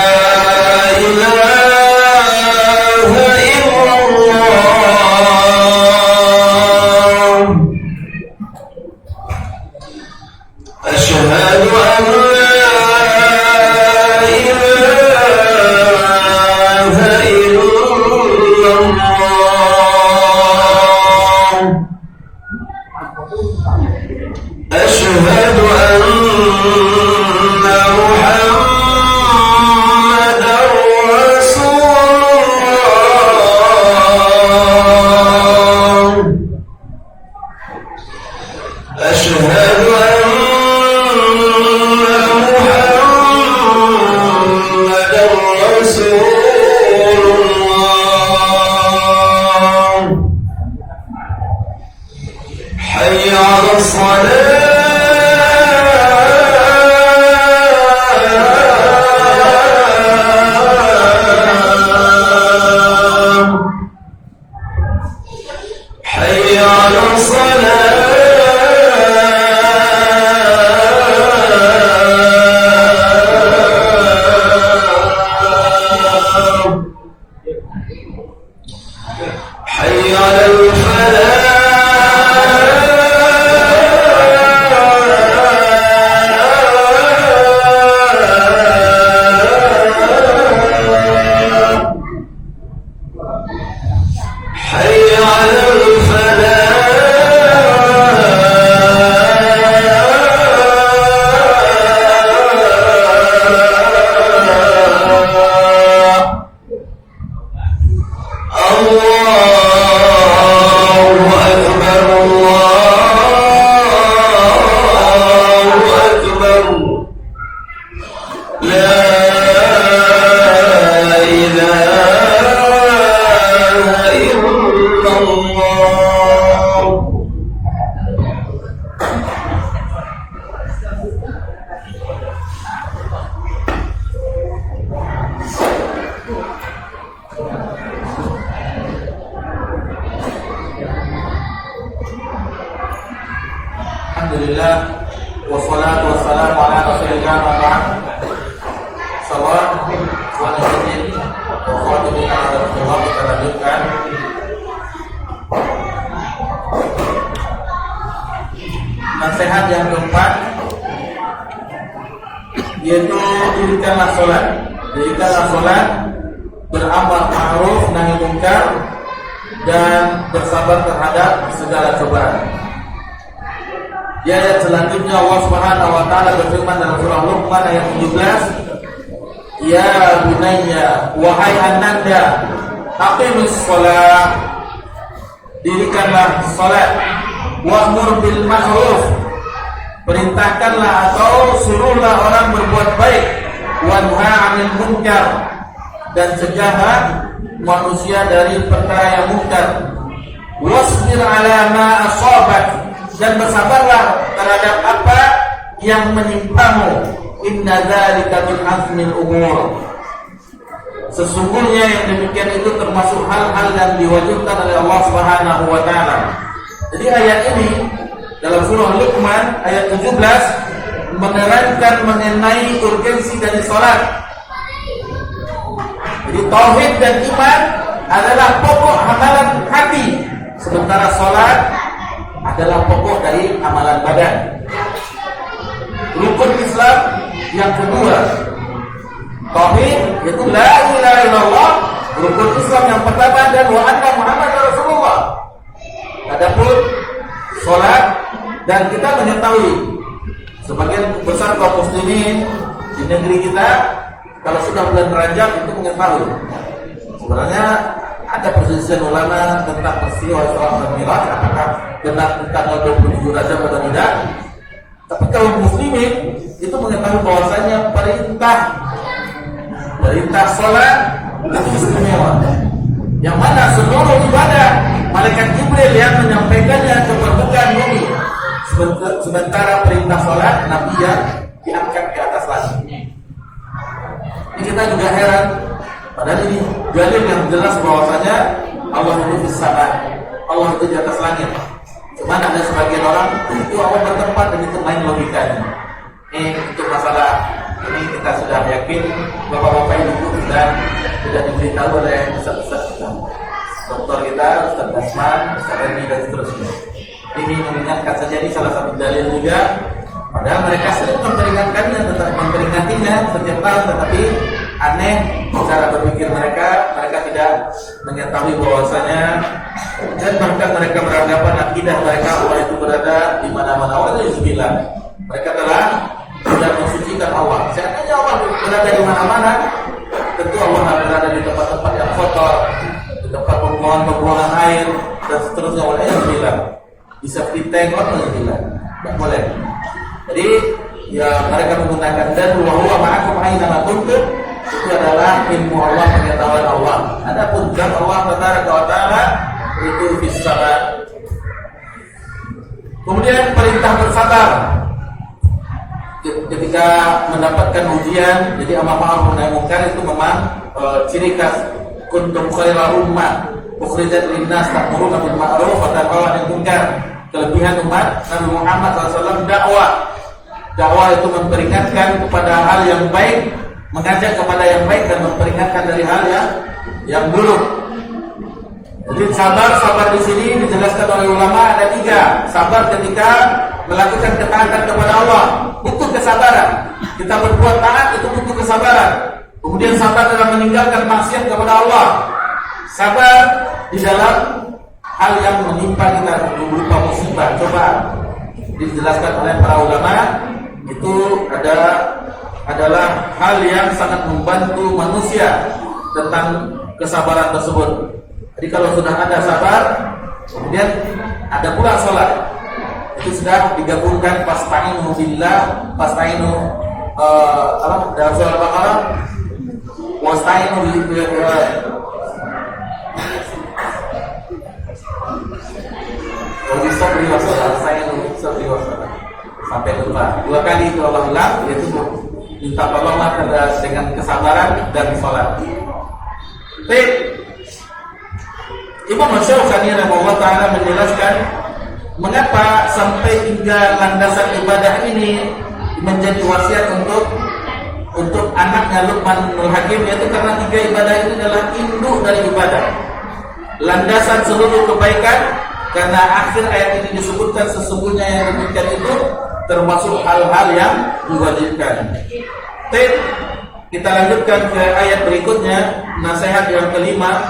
yaitu dirikanlah sholat, beramal ma'ruf nahi munkar, dan bersabar terhadap segala cobaan. Di ayat selanjutnya Allah Subhanahu wa taala berfirman dalam surah Luqman ayat 17, ya bunayya, wahai ananda, aqimus shalah, dirikanlah salat, wa'mur bil ma'ruf, perintahkanlah atau suruhlah orang berbuat baik, wanha 'anil munkar, dan cegahlah manusia dari perkara yang munkar, wasbir 'ala ma asabak, dan bersabarlah terhadap apa yang menimpamu, inna dzalika min azmil umur, sesungguhnya yang demikian itu termasuk hal-hal yang diwajibkan oleh Allah Subhanahu wa taala. Jadi ayat ini dalam surah Luqman ayat 17 menerangkan mengenai urgensi dari salat. Jadi tauhid dan iman adalah pokok amalan hati, sementara salat adalah pokok dari amalan badan. Rukun Islam yang kedua tauhid, yaitu la ilaha illallah, rukun Islam yang pertama, dan wa anna Muhammadar Rasulullah. Adapun salat, dan kita mengetahui sebagian besar kaum muslimin di negeri kita kalau sudah bulan Rajab itu mengetahui sebenarnya ada perselisihan ulama tentang peristiwa Isra dan Mi'raj, apakah benar tanggal 27 Rajab atau tidak. Tapi kaum muslimin itu mengetahui bahwasanya perintah sholat itu istimewa, yang mana seluruh ibadah malaikat Jibril yang menyampaikannya ke permukaan bumi, sementara perintah sholat Nabi yang diangkat ke atas langit. Ini kita juga heran, padahal ini dalil yang jelas bahwasanya Allah itu di sana, Allah itu di atas langit. Cuman ada sebagian orang itu Allah bertempat, dan itu main logikanya. Ini untuk masalah ini kita sudah yakin, bapak-bapak ibu sudah diberitahu oleh ustaz-ustaz kita, dokter kita, Ustaz Basman, Ustaz Reni, dan seterusnya. Ini mengingatkan saja, ini salah satu dalil juga. Padahal mereka sering memperingatkannya, tetap memperingatinya setiap tahun, tetapi aneh cara berpikir mereka tidak mengetahui bahwasanya, dan bahkan mereka beranggapan akidah mereka Allah itu berada di mana-mana. Allah itu bilang mereka telah sudah mensucikan Allah. Seandainya Allah berada di mana-mana, tentu Allah berada di tempat-tempat yang kotor, di tempat pembuangan air, dan seterusnya. Allah yang bilang bisa ditengok, Allah bilang tidak boleh. Jadi ya mereka menggunakan dan wa huwa ma'akum aina ma kuntum, itu adalah ilmu Allah, pengetahuan Allah. Adapun zat Allah Taala itu fis sama. Kemudian perintah bersabar ketika mendapatkan ujian. Jadi amal ma'ruf nahi munkar itu memang ciri khas kuntum khairal ummah ukhrijat linnas ta'muruna bil ma'ruf wa tanhauna 'anil munkar. Kelebihan umat Nabi Muhammad SAW dakwah itu memperingatkan kepada hal yang baik, mengajak kepada yang baik, dan memperingatkan dari hal yang buruk. Jadi sabar di sini dijelaskan oleh ulama ada 3. Sabar ketika melakukan ketaatan kepada Allah, butuh kesabaran. Kita berbuat taat itu butuh kesabaran. Kemudian sabar dalam meninggalkan maksiat kepada Allah. Sabar di dalam hal yang menimpa kita berupa musibah, cobaan. Dijelaskan oleh para ulama itu adalah hal yang sangat membantu manusia tentang kesabaran tersebut. Jadi kalau sudah ada sabar, kemudian ada pula sholat, itu sudah digabungkan. Fasta'inu billah, fasta'inu dalam surah Al-Baqarah, wasta'inu billah. Sabri wassalam, sabri wassalam, sampai lupa 2 kali itu Allah bilang, yaitu minta tolonglah dengan kesabaran dan sholat. Baik, Imam Syafi'i rahimahullah taala menjelaskan mengapa sampai 3 landasan ibadah ini menjadi wasiat untuk anaknya Luqmanul Hakim, yaitu karena 3 ibadah ini adalah induk dari ibadah, landasan seluruh kebaikan. Karena akhir ayat ini disebutkan sesungguhnya yang demikian itu termasuk hal-hal yang diwajibkan. Baik, kita lanjutkan ke ayat berikutnya, nasihat yang kelima.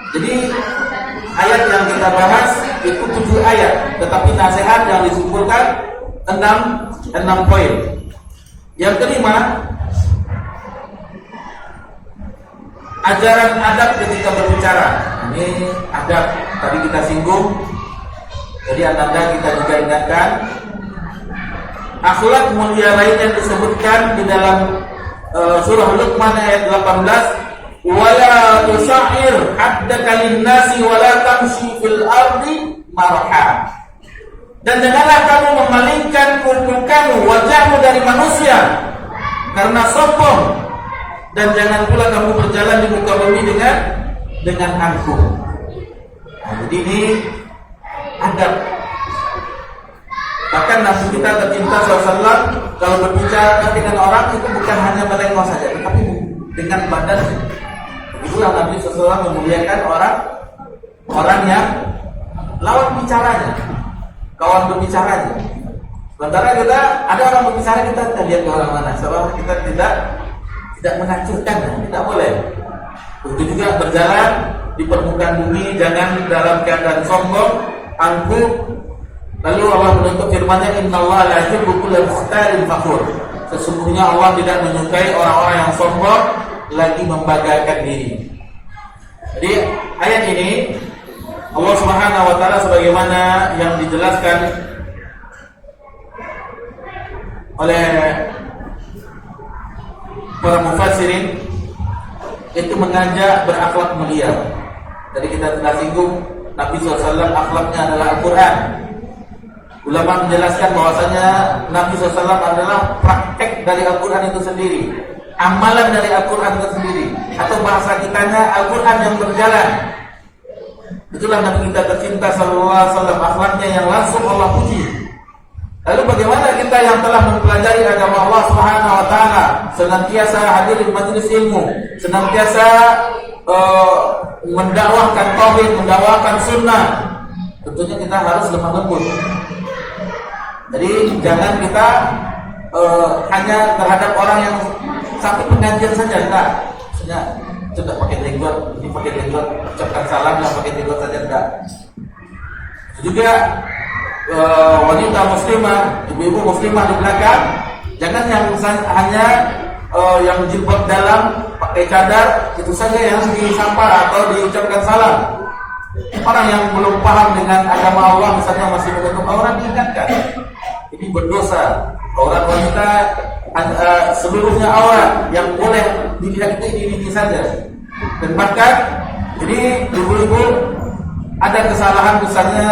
Jadi ayat yang kita bahas itu 7 ayat, tetapi nasihat yang disimpulkan 6 poin. Yang kelima, ajaran adab ketika berbicara. Ini adab tadi kita singgung. Jadi Anda kita juga ingatkan. Akhlak mulia lain yang disebutkan di dalam surah Luqman ayat 18, wala tusa'ir haddaka lin-nasi wala tamshi fil ardi marha. Dan janganlah kamu memalingkan mukamu, wajahmu dari manusia karena sombong, dan jangan pula kamu berjalan di muka bumi dengan angkuh. Nah, jadi ini adab. Bahkan Nabi kita tercinta SAW kalau berbicara dengan orang itu bukan hanya melengos saja, tetapi dengan badan. Itulah Nabi SAW memuliakan orang yang lawan bicaranya, kawan berbicaranya. Sementara kita ada orang berbicara, kita lihat ke orang mana, sebab kita tidak menghancurkan, tidak boleh. Begitu juga berjalan di permukaan bumi, jangan dalam keadaan sombong, angkuh. Lalu Allah menutup firman-Nya, innallaha la yuhibbu kulla mukhtalin fakhur. Sesungguhnya Allah tidak menyukai orang-orang yang sombong lagi membanggakan diri. Jadi ayat ini Allah Subhanahu wa taala sebagaimana yang dijelaskan oleh para mufassirin itu mengajak berakhlak mulia. Jadi kita telah singgung Nabi SAW akhlaknya adalah Al-Quran. Ulama menjelaskan bahwasanya Nabi SAW adalah praktek dari Al-Quran itu sendiri, amalan dari Al-Quran itu sendiri, atau bahasa kitanya Al-Quran yang berjalan. Itulah Nabi kita tercinta sallallahu alaihi wasallam, akhlaknya yang langsung Allah puji. Lalu bagaimana kita yang telah mempelajari agama Allah Subhanahu wa taala, senantiasa hadir di majelis ilmu, senantiasa mendakwahkan tauhid, mendakwahkan sunnah, tentunya kita harus lemah lembut. Jadi jangan kita hanya terhadap orang yang satu pengajian saja, enggak. Maksudnya sudah pakai jenggot, dipakai jenggot, ucapkan salam, nggak pakai jenggot saja, enggak. Juga wanita muslimah, ibu-ibu muslimah di belakang, jangan yang hanya yang jilbab dalam, pakai cadar, itu saja yang disapa atau diucapkan salam. Orang yang belum paham dengan agama Allah, misalnya masih menutup aurat, diingatkan ini berdosa. Aurat wanita seluruhnya aurat, yang boleh dilihat itu ini saja. Dan bahkan jadi ibu-ibu ada kesalahan, misalnya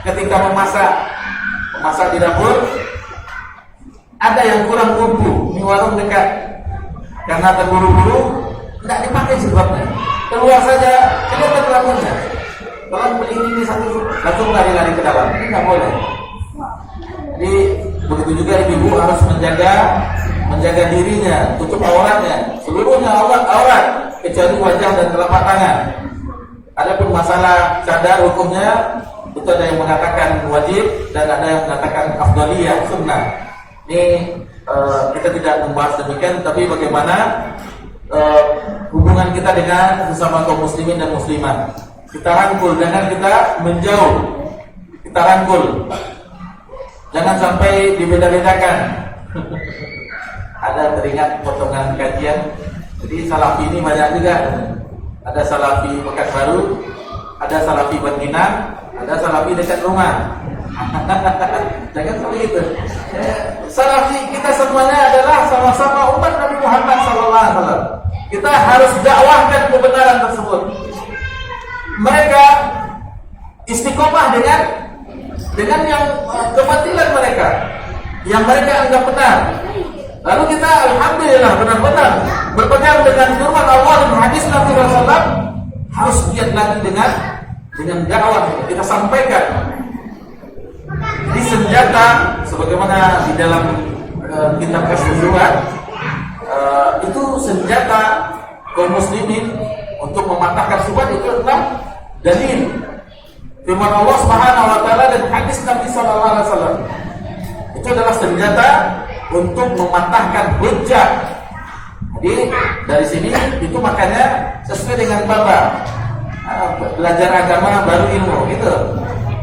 ketika memasak di dapur, ada yang kurang bumbu di warung dekat, karena terburu-buru tidak dipakai jilbabnya, keluar saja kelihatan rambutnya. Kalau beli ini satu langsung lari-lari ke dalam, ini nggak boleh. Jadi begitu juga ibu harus menjaga dirinya, tutup auratnya, seluruhnya aurat kecuali wajah dan telapak tangan. Adapun masalah cadar hukumnya itu ada yang mengatakan wajib dan ada yang mengatakan afdaliyah, sunnah. Ini kita tidak membahas demikian, tapi bagaimana hubungan kita dengan sesama kaum muslimin dan muslimat. Kita rangkul, jangan kita menjauh. Kita rangkul, jangan sampai dibeda-bedakan. Ada teringat potongan kajian. Jadi salafi ini banyak juga. Ada salafi Pekanbaru, ada salafi Bangkinang, ada salafi dekat rumah. Jangan seperti itu. Salafi kita semuanya adalah sama-sama umat Nabi Muhammad SAW. Kita harus dakwahkan kebenaran tersebut. Mereka istiqomah dengan yang kebatilan mereka, yang mereka anggap benar. Lalu kita alhamdulillah benar-benar berpegang dengan firman Allah dan hadis Nabi SAW, harus giat lagi dengan dakwah kita sampaikan. Di senjata sebagaimana di dalam kitab Kasyuzuat, itu senjata kaum muslimin untuk mematahkan syubhat itu adalah dalil firman Allah Subhanahu wa taala dan hadis Nabi sallallahu alaihi wasallam. Itu adalah senjata untuk mematahkan hujjah. Jadi dari sini itu makanya sesuai dengan bab belajar agama baru ilmu gitu.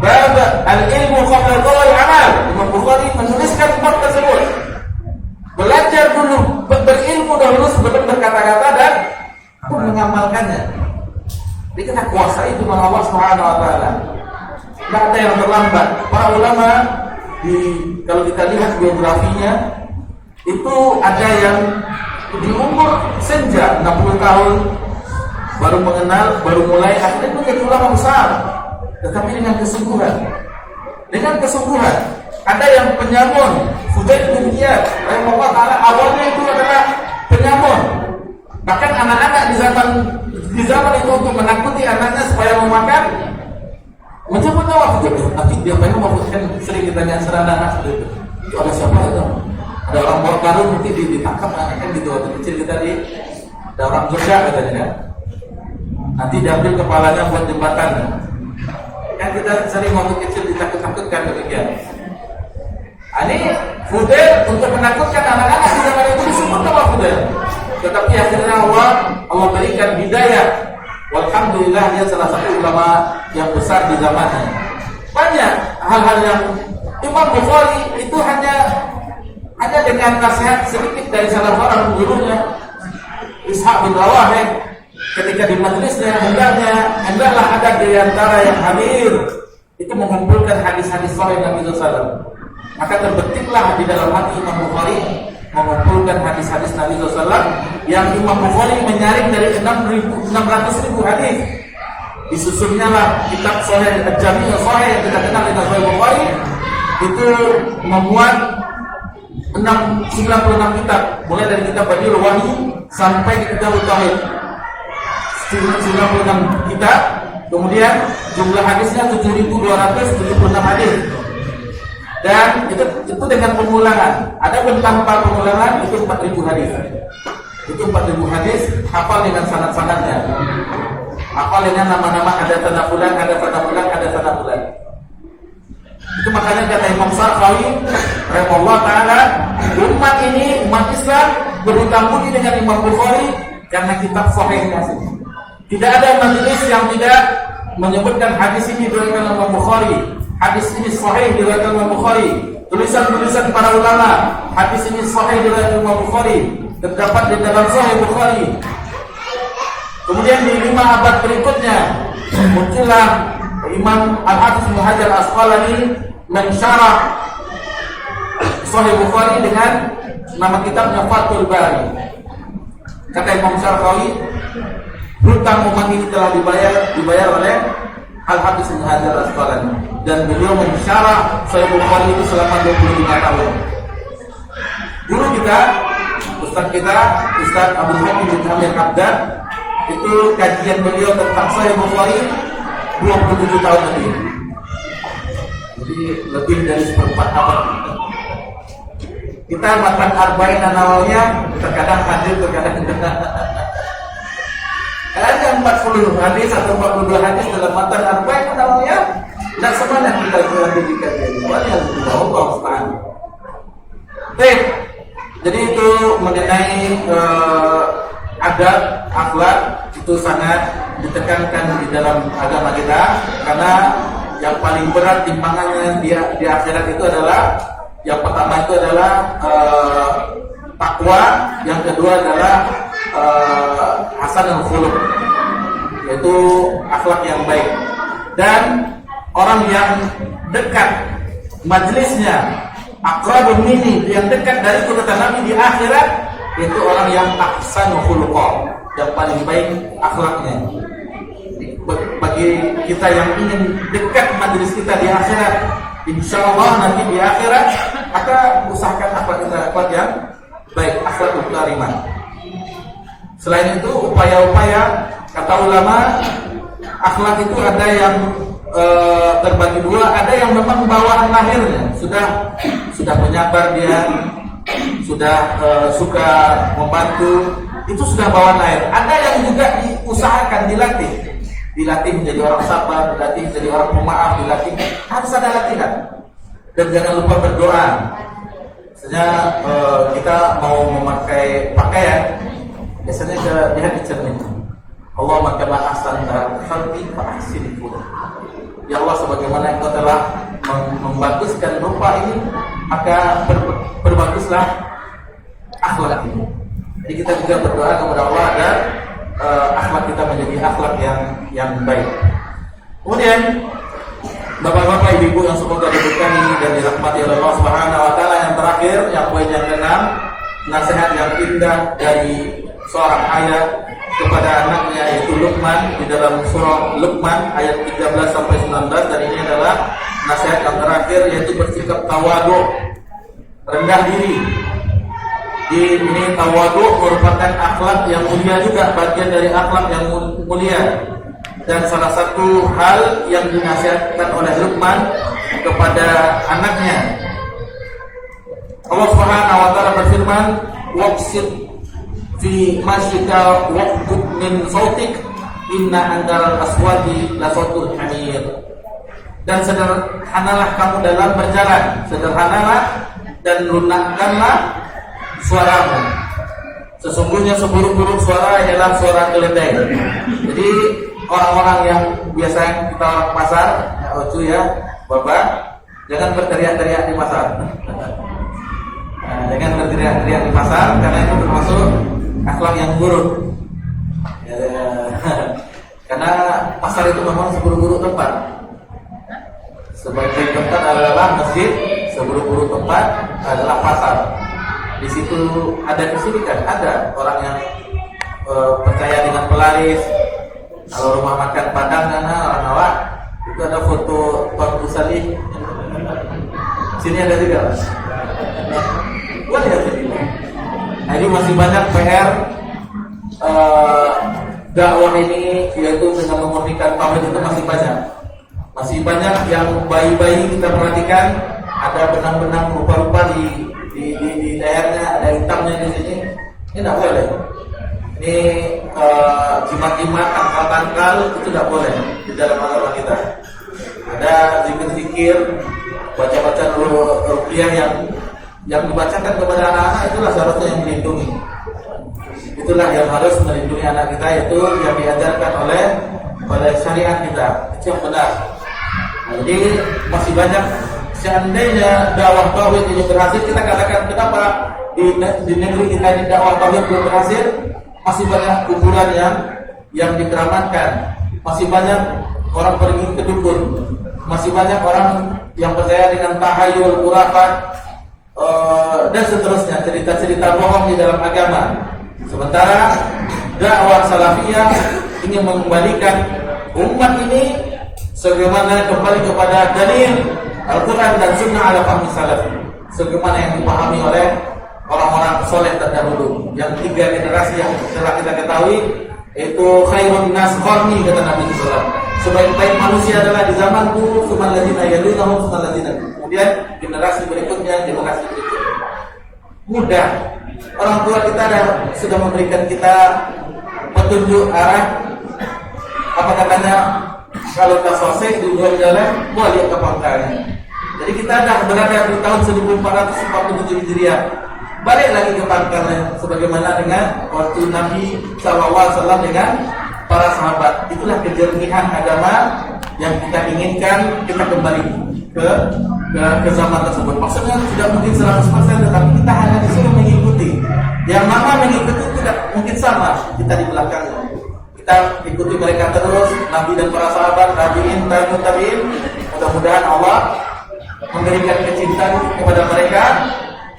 Bab al-ilmu qabla al-amal. Imam Bukhari menuliskan bab tersebut. Belajar dulu, berilmu dahulu sebelum berkata-kata dan mengamalkannya. Jadi kita kuasai itu dengan Allah Subhanahu wa taala. Tidak ada yang terlambat. Para ulama kalau kita lihat biografinya itu ada yang di umur senja 60 tahun baru mengenal, baru mulai akhirnya menjadi ulama besar. Tetapi dengan kesungguhan. Ada yang penyamun. Fudail bin Iyad, rahimahullah taala, awalnya itu adalah penyamun. Bahkan anak-anak di zaman itu untuk menakuti anaknya supaya mau makan, menyebut nama Fudail. Tapi dia pengen kan sering ditanya serana anak seperti itu ada siapa itu? Ada orang baru nanti ditangkap kan gitu waktu kecil kita ada orang Jogja katanya kan. Nanti diambil kepalanya buat jembatan. Kan kita sering waktu kecil ditakut-takutkan demikian. Ini Fudail untuk menakutkan anak-anak di zaman itu disebut nama Fudail. Tetapi akhirnya Allah berikan hidayah. Walhamdulillah dia salah satu ulama yang besar di zamannya. Banyak hal-hal yang Imam Bukhari itu hanya dengan nasihat sedikit dari salah seorang gurunya Ishaq bin Rawaheh ketika di majelisnya hendaklah ada di antara yang hadir itu mengumpulkan hadis-hadis sahih Nabi SAW. Maka terbetiklah di dalam hati Imam Bukhari mengumpulkan hadis-hadis Nabi SAW yang Imam Bukhari menyaring dari 600.000 hadis. Disusunnya lah kitab Sahih Al-Jami' Al-Sahih yang kita kenal dengan Sahih Bukhari itu memuat 96 kitab, mulai dari kitab Badiul Wahyi sampai kitab Tauhid. 96 kitab, kemudian jumlah hadisnya 7.276 hadis. Dan itu dengan pengulangan. Ada tanpa pengulangan itu 4.000 hadis. Itu 4.000 hadis hafal dengan sanad-sanadnya. Hafal dengan nama-nama ada tanda bulan. Itu makanya kata Imam Syarqawi rahimahullah taala, umat Islam berhutang budi dengan Imam Bukhari karena kitab sahihnya. Tidak ada majelis yang tidak menyebutkan hadis ini diriwayatkan Imam Bukhari. Hadis ini sahih diriwayatkan Imam Bukhari. Tulisan-tulisan para ulama, hadis ini sahih diriwayatkan Imam Bukhari. Terdapat di dalam Sahih Bukhari. Kemudian di 5 abad berikutnya muncullah Imam Al-Hafiz Ibnu Hajar Al-Asqalani mensyarah Sahih Bukhari dengan nama kitabnya Fathul Bari. Kata Imam Syarqawi, hutang umat ini telah dibayar oleh Al-Hafiz Ibnu Hajar Al-Asqalani, dan beliau mensyarah Sahih Bukhari itu selama 25 tahun. Guru kita, Ustaz Abdul Hamid bin Hamid Abdan, itu kajian beliau tentang Sahih Bukhari 27 tahun lebih. Jadi lebih dari 1/4 abad. Kita matan arba'in Nawawiyah terkadang hadir, terkadang tidak. Ada 40 hadis atau 42 hadis dalam matan arba'in Nawawiyah, tidak semuanya kita hadirkan jadi. Allah Subhanahu. Baik. Jadi itu mengenai adab, akhlak itu sangat ditekankan di dalam agama kita, karena yang paling berat timbangannya di akhirat itu adalah yang pertama itu adalah takwa, yang kedua adalah hasanul khuluq, yaitu akhlak yang baik. Dan orang yang dekat majelisnya, aqrabun minni, yang dekat dari kata Nabi di akhirat, itu orang yang ahsanul khuluq, yang paling baik akhlaknya. Bagi kita yang ingin dekat majelis kita di akhirat, insya Allah nanti di akhirat akan usahakan akhlak yang baik, akhlakul karimah. Selain itu upaya-upaya, kata ulama, akhlak itu ada yang terbagi dua. Ada yang memang bawaan lahirnya sudah menyabar dia, sudah suka membantu, itu sudah bawaan lahir. Ada yang juga diusahakan, dilatih menjadi orang sabar, dilatih menjadi orang pemaaf, harus ada latihan. Dan jangan lupa berdoa. Misalnya kita mau memakai pakaian, biasanya lihat di cermin. Allah kama ahsanta khalqi fa ahsin khuluq. Ya Allah, sebagaimana Engkau telah membaguskan rupa ini, maka berbaguslah akhlak ini. Jadi kita juga berdoa kepada Allah agar akhlak kita menjadi akhlak yang baik. Kemudian Bapak-bapak, ibu-ibu yang semoga diberkahi dan dirahmati oleh Allah Subhanahu wa taala, yang terakhir, yang poin yang keenam, nasihat yang indah dari seorang ayah kepada anaknya yaitu Luqman di dalam surah Luqman ayat 13 sampai 19, dan ini adalah nasihat yang terakhir, yaitu bersikap tawadu, rendah diri. Ini tawadu merupakan akhlak yang mulia juga, bagian dari akhlak yang mulia. Dan salah satu hal yang dinasihatkan oleh Luqman kepada anaknya, Allah Subhanahu wa taala berfirman, "Waqsid fi masyika waqbud min sautik inna andaral aswati la sautul hamir." Dan sederhanalah kamu dalam berjalan, sederhanalah dan lunakkanlah suaramu. Sesungguhnya seburuk-buruk suara ialah suara keledai. Jadi orang-orang yang biasa kita orang pasar, ya Bapak, jangan berteriak-teriak di pasar. Jangan berteriak-teriak di pasar, karena itu termasuk akhlak yang buruk. Karena pasar itu memang seburuk-buruk tempat. Sebagai tempat adalah masjid, seburuk-buruk tempat adalah pasar. Di situ ada kesyirikan, ada orang yang percaya dengan pelaris. Kalau rumah makan Padang, orang awak itu ada foto Tuan Salih. Sini ada juga, Mas. Boleh lihat sini. Nah, ini masih banyak PR dakwah ini, yaitu dengan memurnikan tauhid itu masih banyak. Masih banyak yang bayi-bayi kita perhatikan, ada benang-benang rupa-rupa di lehernya, ada hitamnya di sini. Ini tidak boleh. Ini jimat-jimat, tangkal-tangkal itu tidak boleh di dalam agama kita. Ada zikir-zikir, baca-baca ruqyah yang dibacakan kepada anak-anak, itulah seharusnya yang melindungi. Itulah yang harus melindungi anak kita, yaitu yang diajarkan oleh syariat kita. Itu yang benar. Nah, jadi masih banyak. Seandainya dakwah tauhid ini berhasil, kita katakan kenapa di negeri kita ini dakwah tauhid belum berhasil? Masih banyak kuburan yang dikeramatkan, masih banyak orang pergi ke dukun, masih banyak orang yang percaya dengan tahayul, khurafat, dan seterusnya, cerita-cerita bohong di dalam agama. Sementara dakwah salafiyah ingin mengembalikan umat ini sebagaimana kembali kepada dalil Al-Quran dan Sunnah ala fahmi salaf, sebagaimana yang dipahami oleh orang-orang soleh terdahulu. Yang 3 generasi yang telah kita ketahui, itu khairun nas qarni, kata Nabi SAW. Sebaik-baik manusia adalah di zamanku, tsummal ladzina yalunahum, tsummal ladzina. Kemudian generasi berikutnya, generasi berikutnya. Mudah. Orang tua kita sudah memberikan kita petunjuk arah. Apa katanya? Kalau tak sosek di luar jalan, mau lihat ke pangkalnya. Jadi kita dah berada di tahun 1447 Hijriah. Balik lagi ke pangkalnya, sebagaimana dengan waktu Nabi SAW dengan para sahabat. Itulah kejernihan agama yang kita inginkan, kita kembali ke zaman tersebut. Maksudnya tidak mungkin 100%, tetapi kita hanya disuruh mengikuti. Yang mana mengikuti tidak mungkin sama kita di belakangnya. Kita ikuti mereka terus, Nabi dan para sahabat, tabi'in, tabi'in. Mudah-mudahan Allah memberikan kecintaan kepada mereka,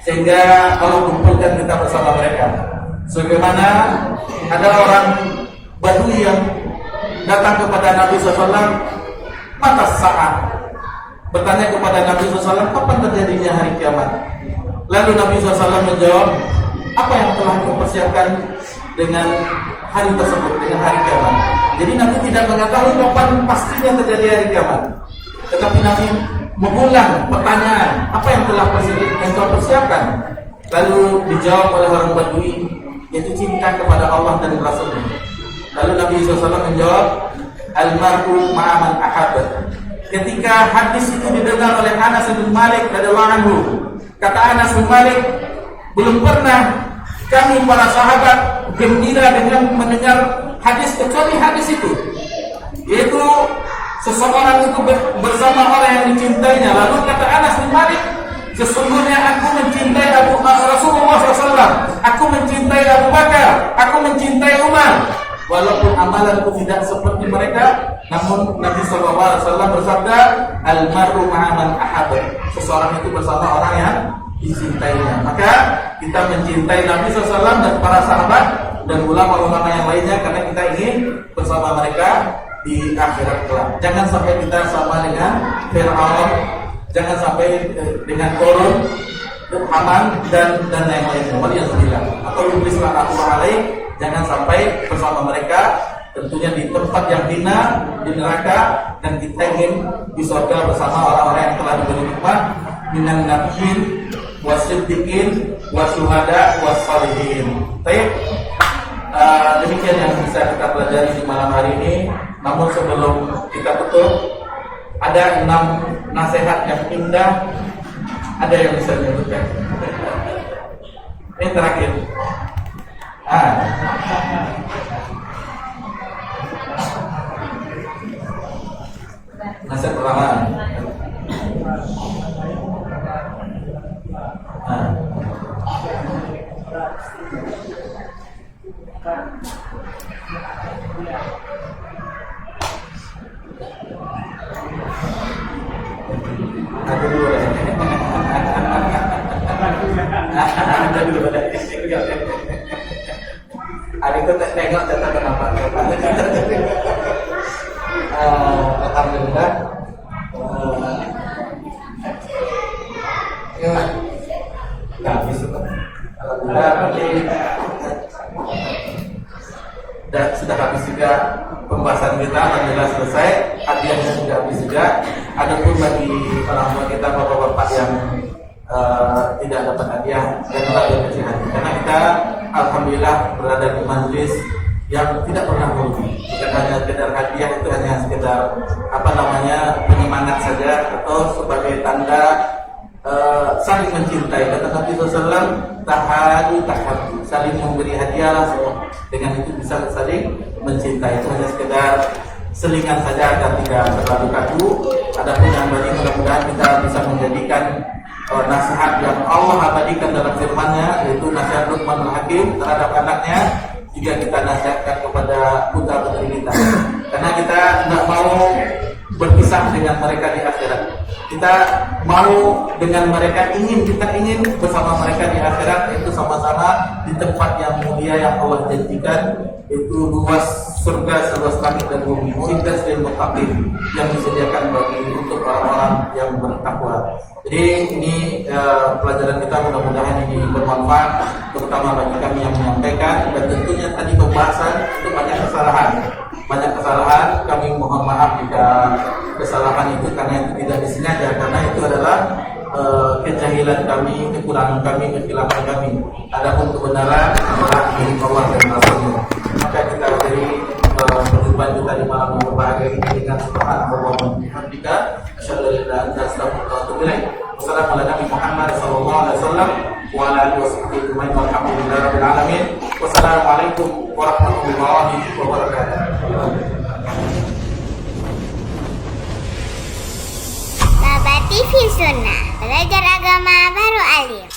sehingga Allah kumpulkan kita bersama mereka. Sebagaimana ada orang Badui yang datang kepada Nabi SAW, mata saat, bertanya kepada Nabi SAW, kapan terjadinya hari kiamat? Lalu Nabi SAW menjawab, apa yang telah dipersiapkan dengan hari tersebut, dengan hari kiamat? Jadi Nabi tidak mengetahui kapan pastinya terjadi hari kiamat, tetapi Nabi mengulang pertanyaan, apa yang telah engkau persiapkan? Lalu dijawab oleh orang Badui, yaitu cinta kepada Allah dan Rasulnya. Lalu Nabi SAW menjawab, al-mar'u ma'aman ahab. Ketika hadis itu didengar oleh Anas bin Malik radhiyallahu anhu, Kata Anas bin Malik, belum pernah kami para sahabat gembira dengan mendengar hadis kecuali hadis itu, yaitu seseorang itu bersama orang yang dicintainya. Lalu kata Anas bin Malik, sesungguhnya aku mencintai Rasulullah SAW, aku mencintai Abu Bakar, aku mencintai Umar. Walaupun amalanku tidak seperti mereka, namun Nabi SAW bersabda, Al-mar'u ma'aman ahab. Seseorang itu bersama orang yang dicintainya. Maka kita mencintai Nabi SAW dan para sahabat dan ulama-ulama yang lainnya karena kita ingin bersama mereka di akhirat kelak. Jangan sampai kita sama dengan Fir'aun, jangan sampai dengan Korun, Haman dan yang lainnya. Waliyahzubillah. Atau Iblis laknatullah alaih. Jangan sampai bersama mereka, tentunya di tempat yang hina, di neraka, dan kita ingin di surga bersama orang-orang yang telah diberi nikmat minan nabiyyin wasiddiqin wasyuhada wassalihin. Baik, demikian yang bisa kita pelajari di malam hari ini. Namun sebelum kita tutup, ada 6 nasihat yang indah. Ada yang bisa menyebutkan? Ini terakhir. Nasihat pertama. Ada dulu deh. Ada dulu deh. Ada itu tengok data kenapa? Alhamdulillah. Nggak habis itu. Alhamdulillah sudah habis juga pembahasan kita. Alhamdulillah selesai. Hadiahnya sudah habis juga. Adapun bagi orang tua kita, bapak-bapak yang tidak dapat hadiah, janganlah berkecil hati. Karena kita alhamdulillah berada di majelis yang tidak pernah merugi. Bukan hanya sekedar hadiah, itu hanya sekedar penyemangat saja atau sebagai tanda saling mencintai. Kata Nabi SAW, tahadu tahabbu, saling memberi hadiahlah semua. Dengan itu bisa saling mencintai. Itu hanya sekedar selingan saja agar tidak terlalu kaku. Adapun yang bagi mudah-mudahan kita bisa menjadikan nasihat yang Allah abadikan dalam firman-Nya, yaitu nasihat Luqmanul Hakim terhadap anaknya, jika kita nasihatkan kepada putra-putri kita. Karena kita tidak mau berpisah dengan mereka di akhirat. Kita mau dengan mereka, kita ingin bersama mereka di akhirat, yaitu sama-sama di tempat yang mulia yang Allah janjikan, yaitu luas surga seluas langit dan bumi, cinta dan muttaqin yang disediakan untuk orang-orang yang bertakwa. Jadi ini pelajaran kita, mudah-mudahan ini bermanfaat, terutama bagi kami yang menyampaikan. Dan tentunya tadi pembahasan itu banyak kesalahan. Kami mohon maaf jika kesalahan itu karena itu tidak disengaja, karena itu adalah kejahilan kami, kekurangan kami, kekhilafan kami. Adapun kebenaran adalah milik Allah dan Rasulnya. Maka kita beri perjumpaan kita di malam yang berbahagia ini dengan subhanallah wa bihamdika, asyhadu an la ilaha illa anta, astaghfiruka wa atubu ilaik. Wassalamualaikum warahmatullahi wabarakatuh. Sahabat TV Sunnah, belajar agama baru alim.